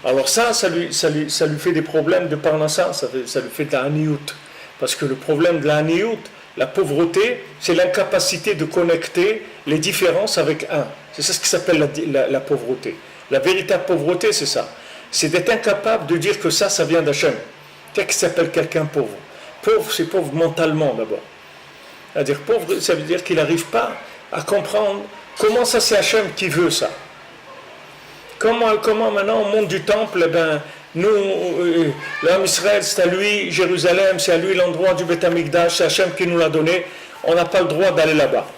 Alors ça lui fait des problèmes de parnassa, ça lui fait de la haniout. Parce que le problème de la haniout, la pauvreté, c'est l'incapacité de connecter les différences avec un. C'est ça ce qui s'appelle la pauvreté. La véritable pauvreté, c'est ça. C'est d'être incapable de dire que ça vient d'Hachem. Qu'est-ce qui s'appelle quelqu'un pauvre? Pauvre, c'est pauvre mentalement d'abord. C'est-à-dire pauvre, ça veut dire qu'il n'arrive pas à comprendre comment ça c'est Hachem qui veut ça. Comment maintenant au monde du temple, nous, l'homme Israël, c'est à lui, Jérusalem, c'est à lui l'endroit du Beth Amikdash, c'est Hachem qui nous l'a donné, on n'a pas le droit d'aller là-bas.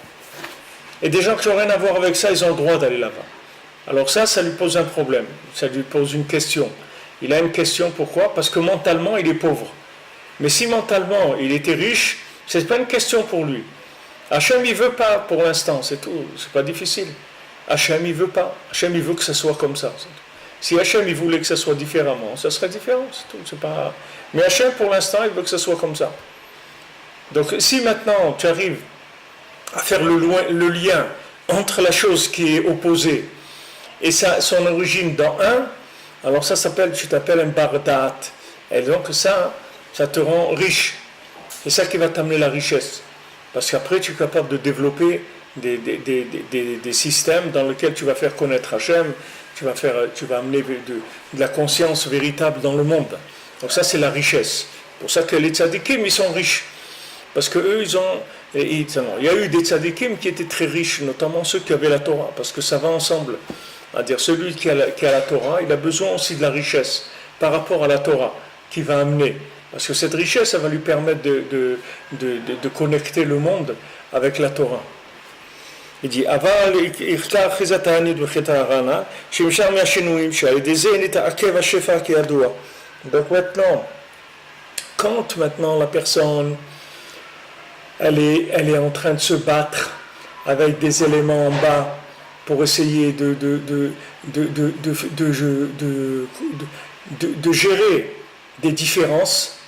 Et des gens qui n'ont rien à voir avec ça, ils ont le droit d'aller là-bas. Alors ça lui pose un problème, ça lui pose une question. Il a une question, pourquoi? Parce que mentalement, il est pauvre. Mais si mentalement, il était riche, ce n'est pas une question pour lui. Hachem, il ne veut pas pour l'instant, c'est tout, c'est pas difficile. Hachem, il ne veut pas. Hachem, il veut que ça soit comme ça. Si Hachem, il voulait que ça soit différemment, ça serait différent, c'est tout. C'est pas... Mais Hachem, pour l'instant, il veut que ça soit comme ça. Donc, si maintenant, tu arrives à faire le lien entre la chose qui est opposée et son origine dans un, alors tu t'appelles un bardat. Et donc, ça te rend riche. C'est ça qui va t'amener la richesse. Parce qu'après, tu es capable de développer des systèmes dans lesquels tu vas faire connaître Hachem, tu vas amener de la conscience véritable dans le monde. Donc ça, c'est la richesse. C'est pour ça que les tzadikim, ils sont riches. Parce qu'eux, il y a eu des tzadikim qui étaient très riches, notamment ceux qui avaient la Torah, parce que ça va ensemble. C'est-à-dire, celui qui a la Torah, il a besoin aussi de la richesse par rapport à la Torah qui va amener. Parce que cette richesse, ça va lui permettre de connecter le monde avec la Torah. Il dit donc maintenant la personne elle est en train de se battre avec des éléments en bas pour essayer de gérer des différences,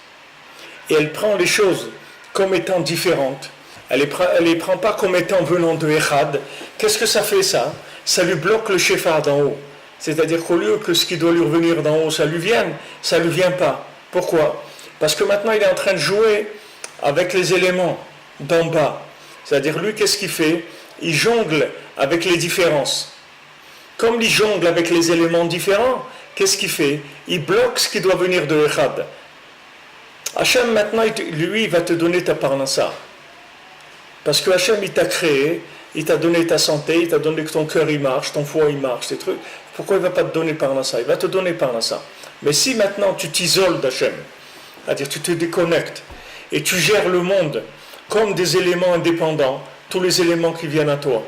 et elle prend les choses comme étant différentes. Elle les prend pas comme étant venant de Echad. Qu'est-ce que ça fait ça? Ça lui bloque le Shefar d'en haut. C'est-à-dire qu'au lieu que ce qui doit lui revenir d'en haut, ça lui vient pas. Pourquoi? Parce que maintenant il est en train de jouer avec les éléments d'en bas. C'est-à-dire lui, qu'est-ce qu'il fait? Il jongle avec les différences. Comme il jongle avec les éléments différents, qu'est-ce qu'il fait? Il bloque ce qui doit venir de Echad. Hachem maintenant, lui, il va te donner ta parnassa. Parce que Hachem, il t'a créé, il t'a donné ta santé, il t'a donné que ton cœur il marche, ton foie il marche, ces trucs. Pourquoi il ne va pas te donner parnassa? Il va te donner parnassa. Mais si maintenant tu t'isoles d'Hachem, c'est-à-dire tu te déconnectes et tu gères le monde comme des éléments indépendants, tous les éléments qui viennent à toi,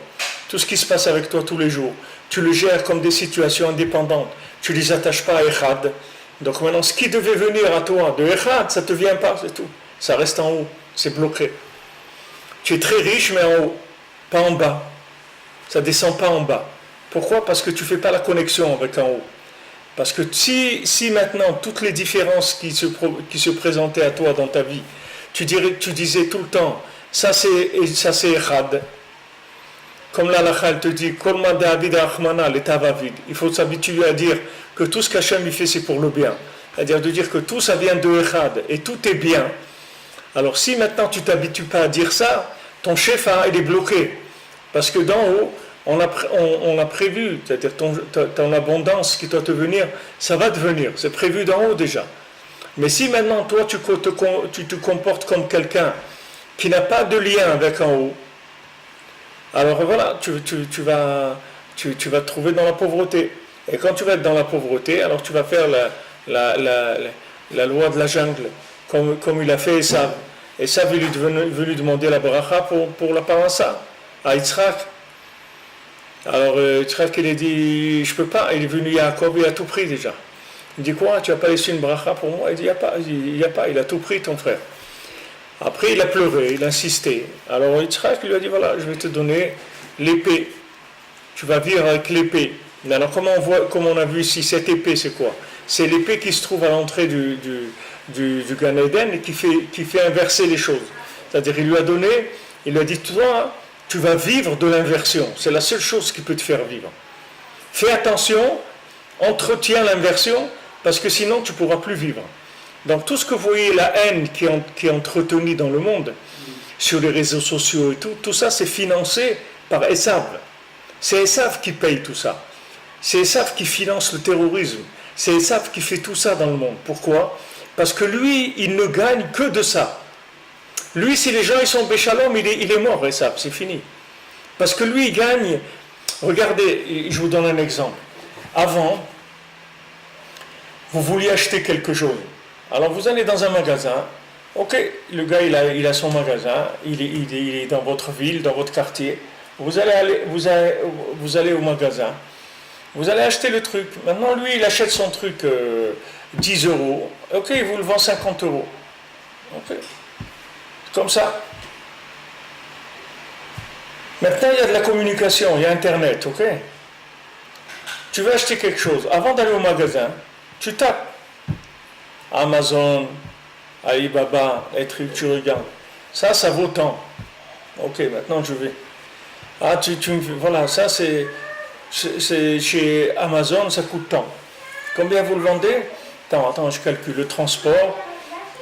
tout ce qui se passe avec toi tous les jours, tu le gères comme des situations indépendantes, tu ne les attaches pas à Echad. Donc maintenant, ce qui devait venir à toi de Echad, ça ne te vient pas, c'est tout. Ça reste en haut, c'est bloqué. Tu es très riche, mais en haut, pas en bas. Ça ne descend pas en bas. Pourquoi? Parce que tu ne fais pas la connexion avec en haut. Parce que si maintenant, toutes les différences qui se présentaient à toi dans ta vie, tu disais tout le temps, ça c'est Echad. Comme l'Alakha, elle te dit, il faut s'habituer à dire que tout ce qu'Hachem il fait, c'est pour le bien. C'est-à-dire de dire que tout ça vient de Echad et tout est bien. Alors si maintenant tu ne t'habitues pas à dire ça, ton shefa il est bloqué. Parce que d'en haut, on a prévu, c'est-à-dire ton abondance qui doit te venir, ça va te venir. C'est prévu d'en haut déjà. Mais si maintenant toi tu te comportes comme quelqu'un qui n'a pas de lien avec en haut, alors voilà, tu vas te trouver dans la pauvreté. Et quand tu vas être dans la pauvreté, alors tu vas faire la loi de la jungle, comme il a fait Esav. Esav veut lui demander la bracha pour la parassa, à Yitzhak. Alors Yitzhak, il a dit, je peux pas. Il est venu Yaakov, il a tout pris déjà. Il dit quoi, tu n'as pas laissé une bracha pour moi? Il dit, il n'y a pas, il a tout pris ton frère. Après il a pleuré, il a insisté. Alors Yitzhak lui a dit, voilà, je vais te donner l'épée. Tu vas vivre avec l'épée. Alors comme on a vu ici, cette épée c'est quoi? C'est l'épée qui se trouve à l'entrée du Gan Eden et qui fait inverser les choses. C'est-à-dire il lui a dit, toi, tu vas vivre de l'inversion. C'est la seule chose qui peut te faire vivre. Fais attention, entretiens l'inversion, parce que sinon tu ne pourras plus vivre. Donc tout ce que vous voyez, la haine qui est entretenue dans le monde, sur les réseaux sociaux et tout ça c'est financé par Esav. C'est Esav qui paye tout ça. C'est Esav qui finance le terrorisme. C'est Esav qui fait tout ça dans le monde. Pourquoi? Parce que lui, il ne gagne que de ça. Lui, si les gens ils sont béchalom, il est mort, Esav, c'est fini. Parce que lui, il gagne. Regardez, je vous donne un exemple. Avant, vous vouliez acheter quelque chose. Alors vous allez dans un magasin. Ok, le gars il a son magasin, il est dans votre ville, dans votre quartier. Vous allez au magasin. Vous allez acheter le truc. Maintenant, lui, il achète son truc 10 euros. Ok, il vous le vend 50 euros. Ok. Comme ça. Maintenant, il y a de la communication, il y a Internet, ok? Tu veux acheter quelque chose. Avant d'aller au magasin, tu tapes Amazon, Alibaba, et tu regardes. Ça vaut tant. Ok, maintenant je vais. Ah, voilà, ça c'est chez Amazon, ça coûte tant. Combien vous le vendez? Attends, je calcule le transport,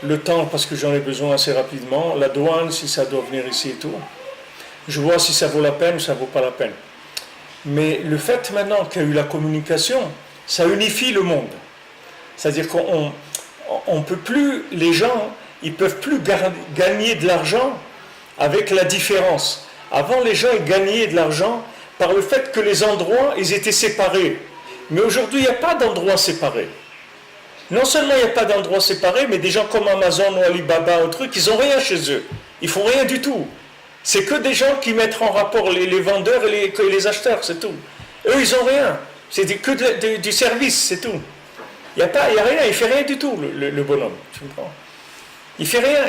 le temps parce que j'en ai besoin assez rapidement, la douane si ça doit venir ici et tout. Je vois si ça vaut la peine ou ça ne vaut pas la peine. Mais le fait maintenant qu'il y a eu la communication, ça unifie le monde. C'est-à-dire qu'on ne peut plus, les gens, ils ne peuvent plus gagner de l'argent avec la différence. Avant, les gens ils gagnaient de l'argent par le fait que les endroits, ils étaient séparés. Mais aujourd'hui, il n'y a pas d'endroits séparés. Non seulement il n'y a pas d'endroits séparés, mais des gens comme Amazon ou Alibaba ou truc, ils n'ont rien chez eux. Ils ne font rien du tout. C'est que des gens qui mettent en rapport les vendeurs et les acheteurs, c'est tout. Eux, ils n'ont rien. C'est que du service, c'est tout. Il n'y a rien, il ne fait rien du tout, le bonhomme. Tu comprends? Il ne fait rien.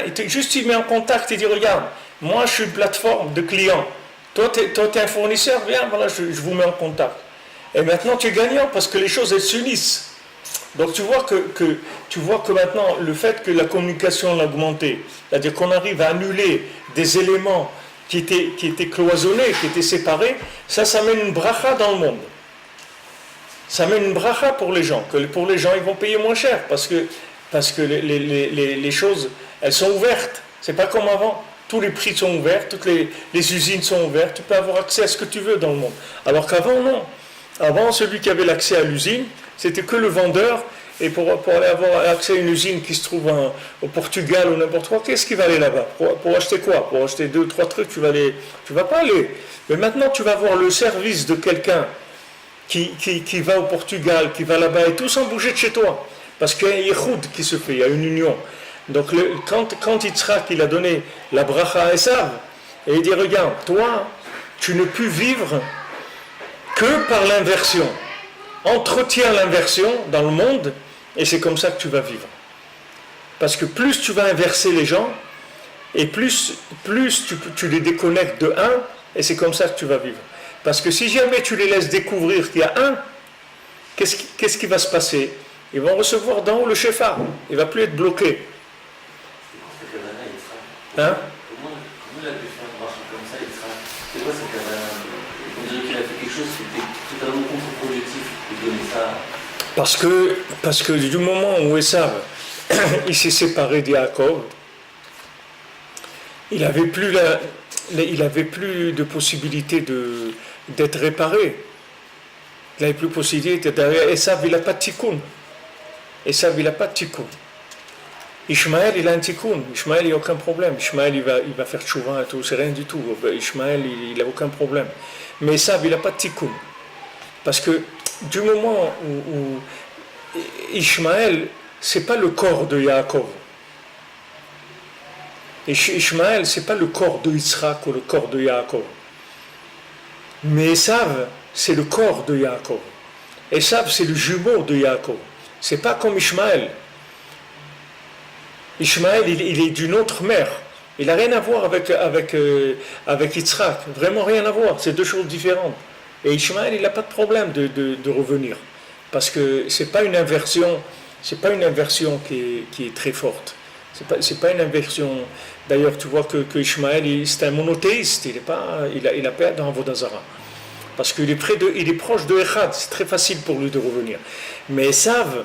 Il met en contact et dit, regarde, moi je suis une plateforme de clients. Toi, tu es un fournisseur, viens, voilà, je vous mets en contact. Et maintenant, tu es gagnant parce que les choses, elles s'unissent. Donc tu vois que maintenant, le fait que la communication a augmenté, c'est-à-dire qu'on arrive à annuler des éléments qui étaient cloisonnés, qui étaient séparés, ça mène une bracha dans le monde. Ça mène une bracha pour les gens, que pour les gens, ils vont payer moins cher, parce que les choses, elles sont ouvertes. C'est pas comme avant. Tous les prix sont ouverts, toutes les usines sont ouvertes, tu peux avoir accès à ce que tu veux dans le monde. Alors qu'avant, non. Avant, celui qui avait l'accès à l'usine, c'était que le vendeur, et pour aller avoir accès à une usine qui se trouve au Portugal ou n'importe quoi, qu'est-ce qui va aller là-bas? Pour acheter quoi? Pour acheter 2-3 trucs, tu vas pas aller. Mais maintenant, tu vas avoir le service de quelqu'un qui va au Portugal, qui va là-bas, et tout sans bouger de chez toi. Parce qu'il y a un yichoud qui se fait, il y a une union. Donc quand Yitzhak il a donné la bracha à Esav, et il dit, regarde, toi, tu ne peux vivre que par l'inversion. Entretiens l'inversion dans le monde, et c'est comme ça que tu vas vivre. Parce que plus tu vas inverser les gens, et plus tu les déconnectes de un, et c'est comme ça que tu vas vivre. Parce que si jamais tu les laisses découvrir qu'il y a un, qu'est-ce qui va se passer? Ils vont recevoir d'en haut le shefa, il ne va plus être bloqué. Hein? Comment il a pu faire une marche comme ça, c'est quoi cette kavana? On dirait qu'il a fait quelque chose qui était totalement contre-productif de donner ça. Parce que du moment où Esav il s'est séparé d'Yaakov, il n'avait plus de possibilité d'être réparé. Il n'avait plus de possibilité d'être. Esav il n'a pas de tikkun. Esav il n'a pas de tikkun. Ishmaël, il a un tikkun. Ishmaël, il n'y a aucun problème. Ishmaël, il va faire tchouva et tout. C'est rien du tout. Ishmaël, il n'a aucun problème. Mais Esav, il n'a pas de tikkun. Parce que du moment où Ishmaël, c'est pas le corps de Yaakov. Ishmaël, c'est pas le corps de Yitzhak ou le corps de Yaakov. Mais Esav, c'est le corps de Yaakov. Esav, c'est le jumeau de Yaakov. C'est pas comme Ishmaël. Ishmaël, il est d'une autre mère. Il n'a rien à voir avec Yitzhak. Vraiment rien à voir. C'est deux choses différentes. Et Ishmaël, il n'a pas de problème de revenir. Parce que c'est pas une inversion qui est très forte. C'est pas une inversion. D'ailleurs, tu vois que Ishmaël, c'est un monothéiste. Il a pas dans Avodah-Zara. Parce qu'il est proche de Echad. C'est très facile pour lui de revenir. Mais Esav,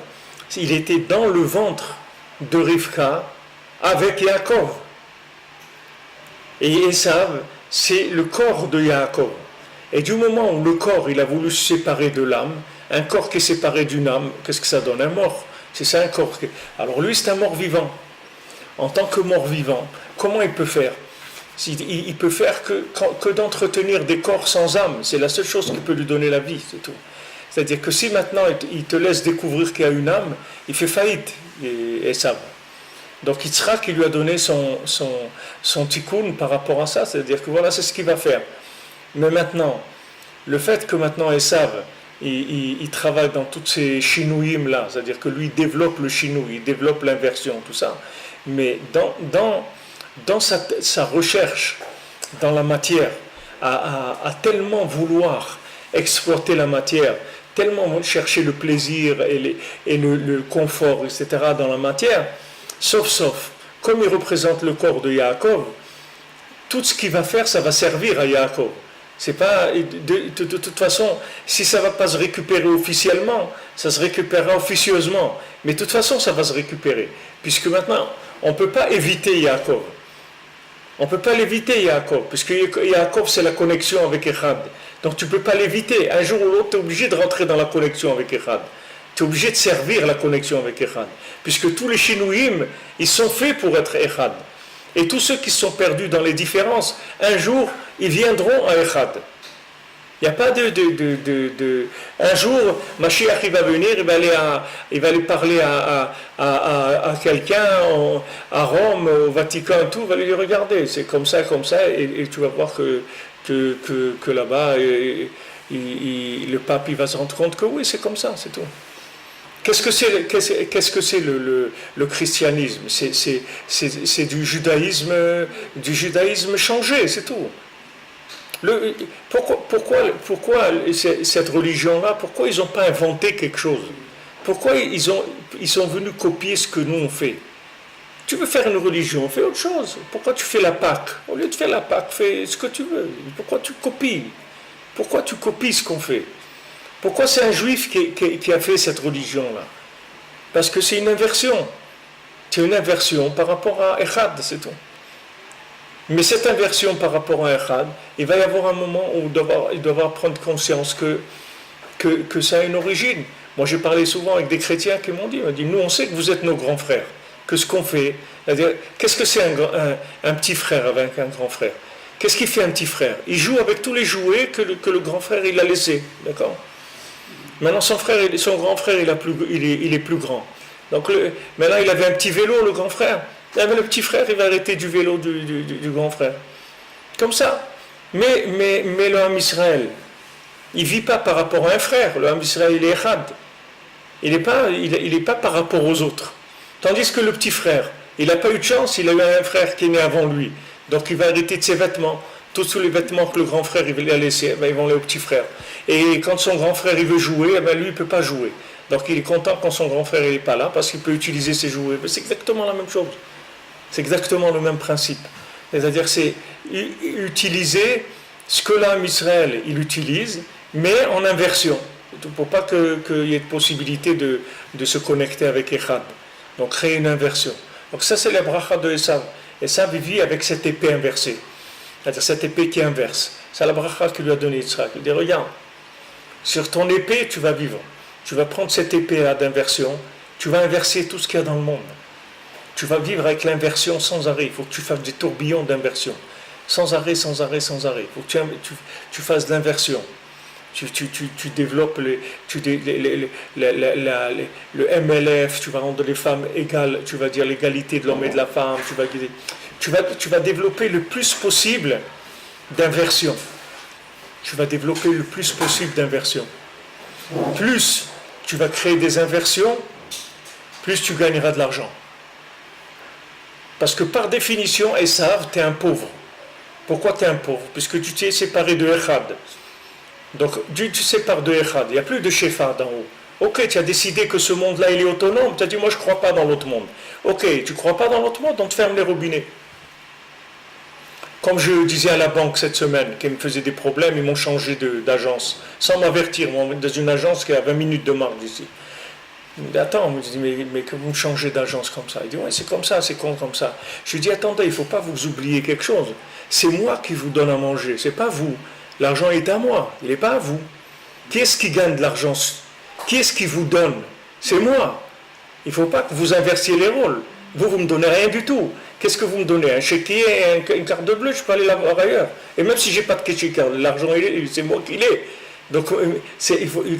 il était dans le ventre de Rivka avec Yaakov. Et Esav, c'est le corps de Yaakov. Et du moment où le corps, il a voulu se séparer de l'âme, un corps qui est séparé d'une âme, qu'est-ce que ça donne? Un mort. C'est ça un corps. Alors lui, c'est un mort vivant. En tant que mort vivant, comment il peut faire? Il peut faire que d'entretenir des corps sans âme. C'est la seule chose qui peut lui donner la vie, c'est tout. C'est-à-dire que si maintenant il te laisse découvrir qu'il y a une âme, il fait faillite, et ça. Donc Yitzhak, il lui a donné son tikkun par rapport à ça, c'est-à-dire que voilà, c'est ce qu'il va faire. Mais maintenant, le fait que maintenant Esav, il travaille dans toutes ces shinouïm là, c'est-à-dire que lui développe le chinou, il développe l'inversion, tout ça, mais dans sa recherche dans la matière, à tellement vouloir exploiter la matière, tellement chercher le plaisir et le confort, etc. dans la matière, sauf, comme il représente le corps de Yaakov, tout ce qu'il va faire, ça va servir à Yaakov. C'est pas, de toute façon, si ça ne va pas se récupérer officiellement, ça se récupérera officieusement. Mais de toute façon, ça va se récupérer. Puisque maintenant, on ne peut pas éviter Yaakov. On ne peut pas l'éviter, Yaakov. Puisque Yaakov, c'est la connexion avec Echad. Donc tu ne peux pas l'éviter. Un jour ou l'autre, tu es obligé de rentrer dans la connexion avec Echad. Tu es obligé de servir la connexion avec Echad. Puisque tous les Shinouïm, ils sont faits pour être Echad. Et tous ceux qui sont perdus dans les différences, un jour, ils viendront à Echad. Il n'y a pas Un jour, Mashiach, il va venir, il va aller parler à quelqu'un à Rome, au Vatican, tout, il va lui dire, regardez, c'est comme ça, et tu vas voir que là-bas, le pape, il va se rendre compte que oui, c'est comme ça, c'est tout. Qu'est-ce que c'est le christianisme? C'est du judaïsme changé, c'est tout. Pourquoi cette religion-là, pourquoi ils n'ont pas inventé quelque chose? Pourquoi ils sont venus copier ce que nous on fait? Tu veux faire une religion, fais autre chose. Pourquoi tu fais la Pâque? Au lieu de faire la Pâque, fais ce que tu veux. Pourquoi tu copies? Pourquoi tu copies ce qu'on fait? Pourquoi c'est un juif qui a fait cette religion-là? Parce que c'est une inversion. C'est une inversion par rapport à Echad, c'est tout. Mais cette inversion par rapport à Echad, il va y avoir un moment où il doit prendre conscience que ça a une origine. Moi, j'ai parlé souvent avec des chrétiens qui m'ont dit, nous, on sait que vous êtes nos grands frères, que ce qu'on fait, c'est-à-dire, qu'est-ce que c'est un petit frère avec un grand frère? Qu'est-ce qu'il fait un petit frère? Il joue avec tous les jouets que le grand frère, il a laissés, d'accord? Maintenant, son grand frère, il est plus grand. Donc, maintenant, il avait un petit vélo, le grand frère. Le petit frère, il va arrêter du vélo du grand frère. Comme ça. Mais le Ham Israël, il ne vit pas par rapport à un frère. Le Ham Israël, il est Echad. Il n'est pas par rapport aux autres. Tandis que le petit frère, il n'a pas eu de chance, il a eu un frère qui est né avant lui. Donc, il va arrêter de ses vêtements. Tous les vêtements que le grand frère il a laissés, ils vont aller au petit frère. Et quand son grand frère il veut jouer, lui il ne peut pas jouer. Donc il est content quand son grand frère n'est pas là parce qu'il peut utiliser ses jouets. Mais c'est exactement la même chose. C'est exactement le même principe. C'est-à-dire c'est utiliser ce que l'âme Israël il utilise, mais en inversion. Pour pas qu'il y ait de possibilité de se connecter avec Echad. Donc créer une inversion. Donc ça c'est la bracha de Esav. Esav vit avec cette épée inversée. C'est-à-dire cette épée qui inverse. C'est la bracha que lui a donné Yitzhak. Il dit, regarde, sur ton épée, tu vas vivre. Tu vas prendre cette épée-là d'inversion, tu vas inverser tout ce qu'il y a dans le monde. Tu vas vivre avec l'inversion sans arrêt. Il faut que tu fasses des tourbillons d'inversion. Sans arrêt. Il faut que tu fasses de l'inversion. tu développes le MLF, tu vas rendre les femmes égales, tu vas dire l'égalité de l'homme et de la femme, tu vas développer le plus possible d'inversion. Tu vas développer le plus possible d'inversion. Plus tu vas créer des inversions, plus tu gagneras de l'argent. Parce que par définition, Esav, tu es un pauvre. Pourquoi tu es un pauvre? Puisque tu t'es séparé de Echad. Donc tu te sépares de Echad, il n'y a plus de Shefa d'en haut. Ok, tu as décidé que ce monde-là, il est autonome, tu as dit, moi je ne crois pas dans l'autre monde. Ok, tu ne crois pas dans l'autre monde, on te ferme les robinets. Comme je disais à la banque cette semaine, qui me faisait des problèmes, ils m'ont changé d'agence, sans m'avertir, dans une agence qui est à 20 minutes de marche d'ici. Il me dit, attends, je dis, mais que vous me changez d'agence comme ça? Il dit, ouais, c'est comme ça, c'est comme ça. Je lui dis, attendez, il ne faut pas vous oublier quelque chose. C'est moi qui vous donne à manger, c'est pas vous. L'argent est à moi, il n'est pas à vous. Qui est-ce qui gagne de l'argent? Qui est-ce qui vous donne? C'est moi. Il ne faut pas que vous inversiez les rôles. Vous ne me donnez rien du tout. Qu'est-ce que vous me donnez? Un chéquier et une carte bleue, je peux aller l'avoir ailleurs. Et même si je n'ai pas de chéquier, l'argent, c'est moi qui l'ai. Donc,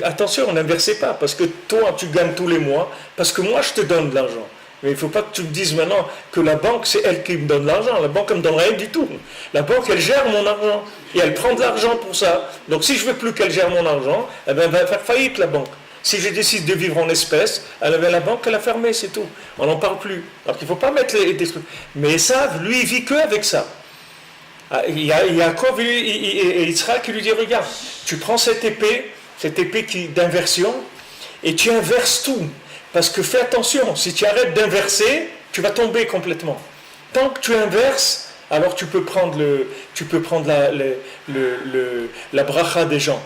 attention, n'inversez pas, parce que toi, tu gagnes tous les mois, parce que moi, je te donne de l'argent. Mais il ne faut pas que tu me dises maintenant que la banque, c'est elle qui me donne l'argent. La banque ne me donne rien du tout. La banque, elle gère mon argent. Et elle prend de l'argent pour ça. Donc, si je ne veux plus qu'elle gère mon argent, eh bien, elle va faire faillite, la banque. Si je décide de vivre en espèces, la banque, elle a fermé, c'est tout. On n'en parle plus. Donc, il ne faut pas mettre des trucs. Mais ça, lui, il vit qu'avec ça. Il y a Yaakov et Yitzhak qui lui dit, regarde, tu prends cette épée d'inversion, et tu inverses tout. Parce que fais attention, si tu arrêtes d'inverser, tu vas tomber complètement. Tant que tu inverses, alors tu peux prendre la bracha des gens.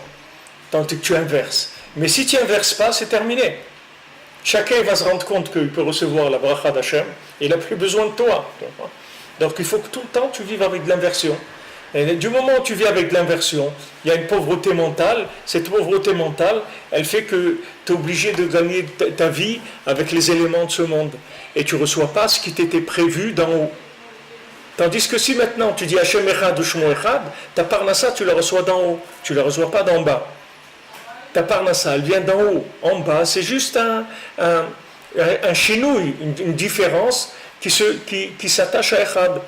Tant que tu inverses. Mais si tu n'inverses pas, c'est terminé. Chacun va se rendre compte qu'il peut recevoir la bracha d'Hachem, et il n'a plus besoin de toi. Donc il faut que tout le temps tu vives avec de l'inversion. Et du moment où tu vis avec de l'inversion, il y a une pauvreté mentale. Cette pauvreté mentale, elle fait que tu es obligé de gagner ta vie avec les éléments de ce monde. Et tu ne reçois pas ce qui t'était prévu d'en haut. Tandis que si maintenant tu dis Hachem Echad ou Shmo Echad, ta parnassa tu la reçois d'en haut. Tu ne la reçois pas d'en bas. Ta parnassa, elle vient d'en haut. En bas, c'est juste un chenouille, une différence qui s'attache à Echad.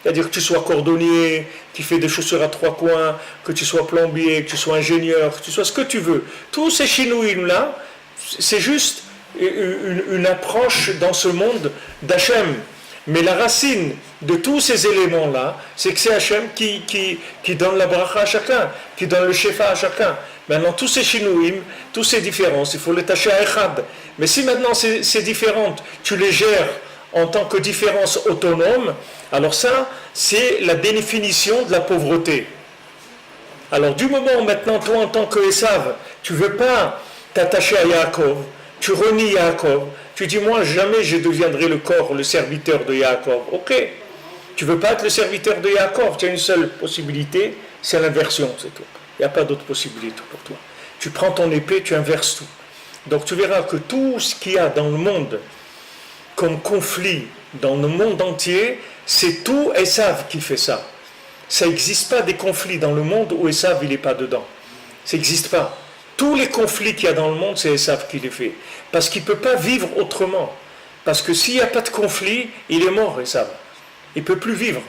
C'est-à-dire que tu sois cordonnier, qui fait des chaussures à 3 coins, que tu sois plombier, que tu sois ingénieur, que tu sois ce que tu veux. Tous ces chenouilles-là, c'est juste une approche dans ce monde d'Hachem. Mais la racine de tous ces éléments-là, c'est que c'est Hachem qui donne la bracha à chacun, qui donne le shefa à chacun. Maintenant, tous ces chenouilles, toutes ces différences, il faut les tâcher à Echad. Mais si maintenant ces différentes, tu les gères en tant que différence autonome, alors ça, c'est la définition de la pauvreté. Alors du moment où maintenant, toi en tant que Esav, tu ne veux pas t'attacher à Yaakov, tu renies Yaakov, tu dis moi jamais je deviendrai le serviteur de Yaakov. Ok, tu ne veux pas être le serviteur de Yaakov, tu as une seule possibilité, c'est l'inversion, c'est tout. Il n'y a pas d'autre possibilité pour toi. Tu prends ton épée, tu inverses tout. Donc tu verras que tout ce qu'il y a dans le monde comme conflit dans le monde entier, c'est tout Esav qui fait ça. Ça n'existe pas des conflits dans le monde où Esav il n'est pas dedans. Ça n'existe pas. Tous les conflits qu'il y a dans le monde, c'est Esav qui les fait. Parce qu'il ne peut pas vivre autrement. Parce que s'il n'y a pas de conflit, il est mort Esav. Il ne peut plus vivre.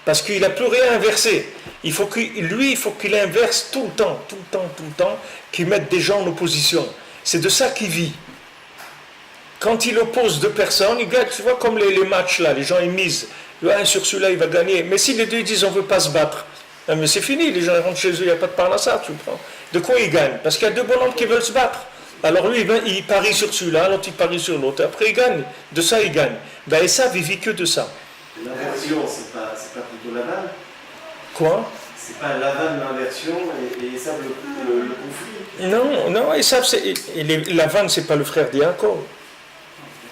Parce qu'il n'a plus rien inversé. Il faut qu'il inverse tout le temps, qu'il mette des gens en opposition. C'est de ça qu'il vit. Quand il oppose deux personnes, il gagne, tu vois, comme les matchs là, les gens ils misent. Sur celui-là, il va gagner. Mais si les deux disent on ne veut pas se battre, mais c'est fini, les gens rentrent chez eux, il n'y a pas de parnassa, tu prends. De quoi ils gagnent? Parce qu'il y a deux bonhommes qui veulent se battre. Alors lui, il parie sur celui-là, l'autre il parie sur l'autre. Après il gagne. De ça, il gagne. Et ça, il vit que de ça. L'inversion, c'est pas plutôt Lavan? Quoi? C'est pas Lavan l'inversion et Esav le conflit? Non, Esav, Lavan, c'est pas le frère d'Yaakov.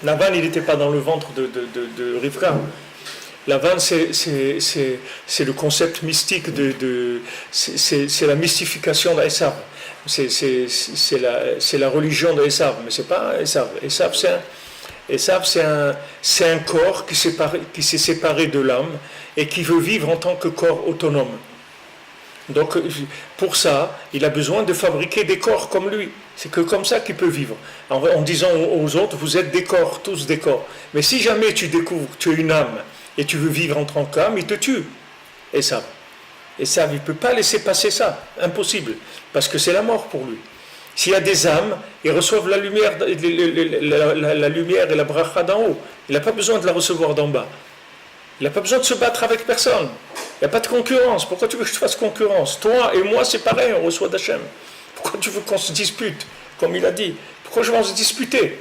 Lavan, il n'était pas dans le ventre de Rivka. Lavan, c'est le concept mystique c'est la mystification d'Esav. C'est la religion d'Esav, mais c'est pas Esav. Esav, c'est un corps qui s'est séparé de l'âme et qui veut vivre en tant que corps autonome. Donc pour ça, il a besoin de fabriquer des corps comme lui. C'est que comme ça qu'il peut vivre. En disant aux autres, vous êtes des corps, tous des corps. Mais si jamais tu découvres que tu es une âme et tu veux vivre en tant qu'âme, il te tue. Et ça, il ne peut pas laisser passer ça. Impossible. Parce que c'est la mort pour lui. S'il y a des âmes, ils reçoivent la lumière, la lumière et la bracha d'en haut. Il n'a pas besoin de la recevoir d'en bas. Il n'a pas besoin de se battre avec personne. Il n'y a pas de concurrence. Pourquoi tu veux que je te fasse concurrence? Toi et moi, c'est pareil, on reçoit d'Hachem. Pourquoi tu veux qu'on se dispute? Comme il a dit. Pourquoi je vais se disputer?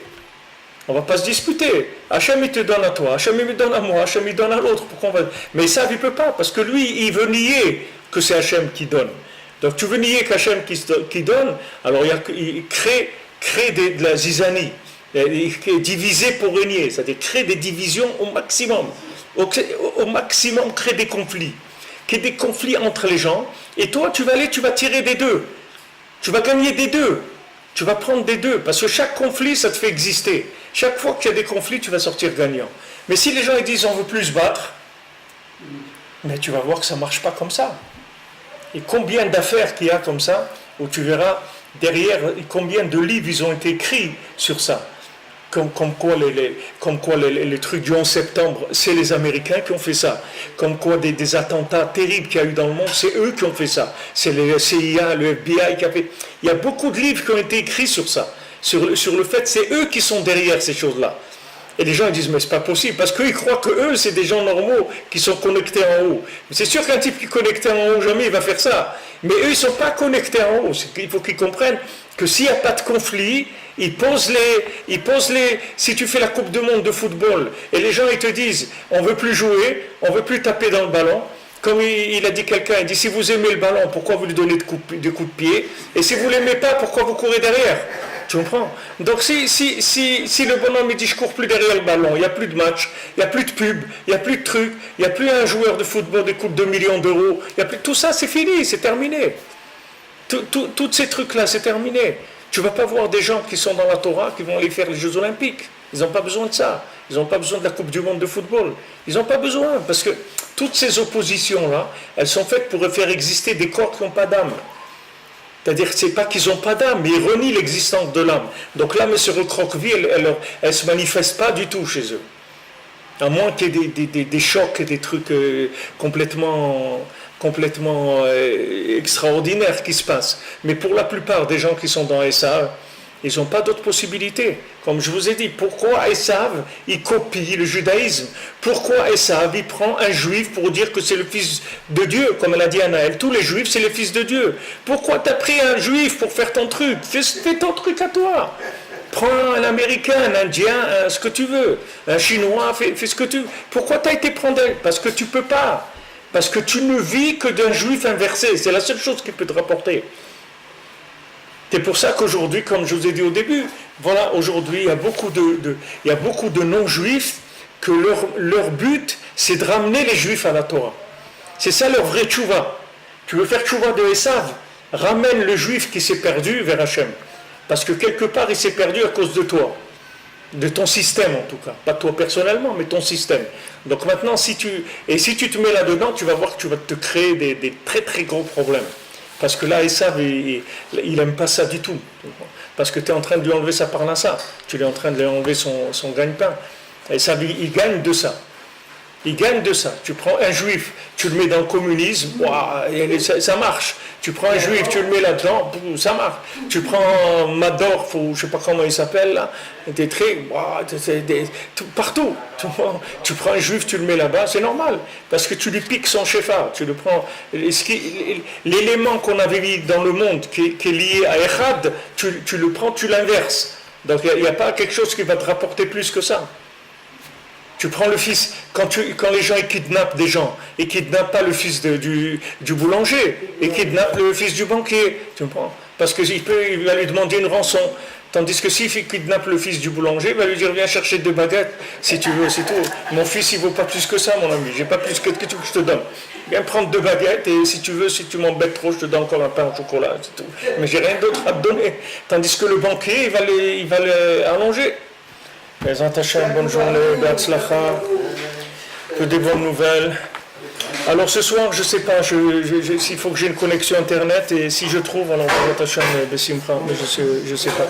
On ne va pas se disputer. Hachem, il te donne à toi. Hachem, il me donne à moi. Hachem, il donne à l'autre. Pourquoi on va... Mais ça, il ne peut pas. Parce que lui, il veut nier que c'est Hachem qui donne. Donc tu veux nier qu'Hachem qui donne, alors il crée de la zizanie. Il diviser pour régner. C'est-à-dire créer des divisions au maximum. Au maximum, créer des conflits. Créer des conflits entre les gens. Et toi, tu vas tirer des deux. Tu vas gagner des deux. Tu vas prendre des deux. Parce que chaque conflit, ça te fait exister. Chaque fois qu'il y a des conflits, tu vas sortir gagnant. Mais si les gens ils disent on veut plus se battre, mais tu vas voir que ça ne marche pas comme ça. Et combien d'affaires qu'il y a comme ça, où tu verras derrière combien de livres ils ont été écrits sur ça. Comme quoi les trucs du 11 septembre, c'est les Américains qui ont fait ça. Comme quoi des attentats terribles qu'il y a eu dans le monde, c'est eux qui ont fait ça. C'est le CIA, le FBI qui a fait... Il y a beaucoup de livres qui ont été écrits sur ça. Sur le fait, c'est eux qui sont derrière ces choses-là. Et les gens ils disent, mais c'est pas possible, parce qu'ils croient que eux, c'est des gens normaux qui sont connectés en haut. Mais c'est sûr qu'un type qui est connecté en haut, jamais il va faire ça. Mais eux, ils ne sont pas connectés en haut. Il faut qu'ils comprennent que s'il n'y a pas de conflit, ils posent les... Si tu fais la Coupe du Monde de football, et les gens ils te disent, on ne veut plus jouer, on ne veut plus taper dans le ballon, comme il a dit quelqu'un, il dit, si vous aimez le ballon, pourquoi vous lui donnez des coups de pied? Et si vous ne l'aimez pas, pourquoi vous courez derrière? Tu comprends? Donc si le bonhomme il dit je cours plus derrière le ballon, il n'y a plus de match, il n'y a plus de pub, il n'y a plus de trucs, il n'y a plus un joueur de football qui coûte 2 millions d'euros, tout ça c'est fini, c'est terminé. Tous ces trucs-là, c'est terminé. Tu ne vas pas voir des gens qui sont dans la Torah qui vont aller faire les Jeux Olympiques. Ils n'ont pas besoin de ça. Ils n'ont pas besoin de la Coupe du Monde de football. Ils n'ont pas besoin, parce que toutes ces oppositions-là, elles sont faites pour faire exister des corps qui n'ont pas d'âme. C'est-à-dire que ce n'est pas qu'ils n'ont pas d'âme, mais ils renient l'existence de l'âme. Donc l'âme, elle se recroqueville, elle ne se manifeste pas du tout chez eux. À moins qu'il y ait des chocs et des trucs complètement extraordinaires qui se passent. Mais pour la plupart des gens qui sont dans Esav, ils n'ont pas d'autre possibilité. Comme je vous ai dit, pourquoi Esav, il copie le judaïsme? Pourquoi Esav, il prend un juif pour dire que c'est le fils de Dieu, comme elle a dit à Naël? Tous les juifs, c'est les fils de Dieu. Pourquoi tu as pris un juif pour faire ton truc? Fais ton truc à toi. Prends un Américain, un Indien, ce que tu veux. Un Chinois, fais ce que tu veux. Pourquoi tu as été prendre? Parce que tu ne peux pas. Parce que tu ne vis que d'un juif inversé. C'est la seule chose qui peut te rapporter. C'est pour ça qu'aujourd'hui, comme je vous ai dit au début, voilà, aujourd'hui, il y a beaucoup de non-juifs que leur but, c'est de ramener les juifs à la Torah. C'est ça leur vrai tchouva. Tu veux faire tchouva de Esav, ramène le juif qui s'est perdu vers Hachem. Parce que quelque part, il s'est perdu à cause de toi. De ton système en tout cas. Pas toi personnellement, mais ton système. Donc maintenant, si tu te mets là-dedans, tu vas voir que tu vas te créer des très très gros problèmes. Parce que là, Esav, il n'aime pas ça du tout. Parce que tu es en train de lui enlever sa parnassa. Tu es en train de lui enlever son gagne-pain. Esav, il gagne de ça. Il gagne de ça. Tu prends un juif, tu le mets dans le communisme, ça marche. Tu prends un juif, tu le mets là-dedans, ça marche. Tu prends Madorf, ou je ne sais pas comment il s'appelle, là, des traits, partout. Tu prends un juif, tu le mets là-bas, c'est normal. Parce que tu lui piques son shefa. Tu le prends. L'élément qu'on avait mis dans le monde, qui est lié à Echad, tu le prends, tu l'inverses. Donc il n'y a pas quelque chose qui va te rapporter plus que ça. Tu prends le fils, quand les gens ils kidnappent des gens, ils ne kidnappent pas le fils du boulanger, ils kidnappent le fils du banquier, tu comprends? Parce qu'il va lui demander une rançon. Tandis que s'il kidnappe le fils du boulanger, il va lui dire viens chercher 2 baguettes, si tu veux, c'est tout. Mon fils il ne vaut pas plus que ça, mon ami, j'ai pas plus que tu veux que je te donne. Viens prendre 2 baguettes et si tu veux, si tu m'embêtes trop, je te donne encore un pain au chocolat, c'est tout. Mais j'ai rien d'autre à te donner. Tandis que le banquier, il va l'allonger. Bezrat Hashem, bonne journée, Be'atzlacha, que des bonnes nouvelles. Alors ce soir, je ne sais pas, il faut que j'ai une connexion internet et si je trouve, alors on va mais je ne sais pas.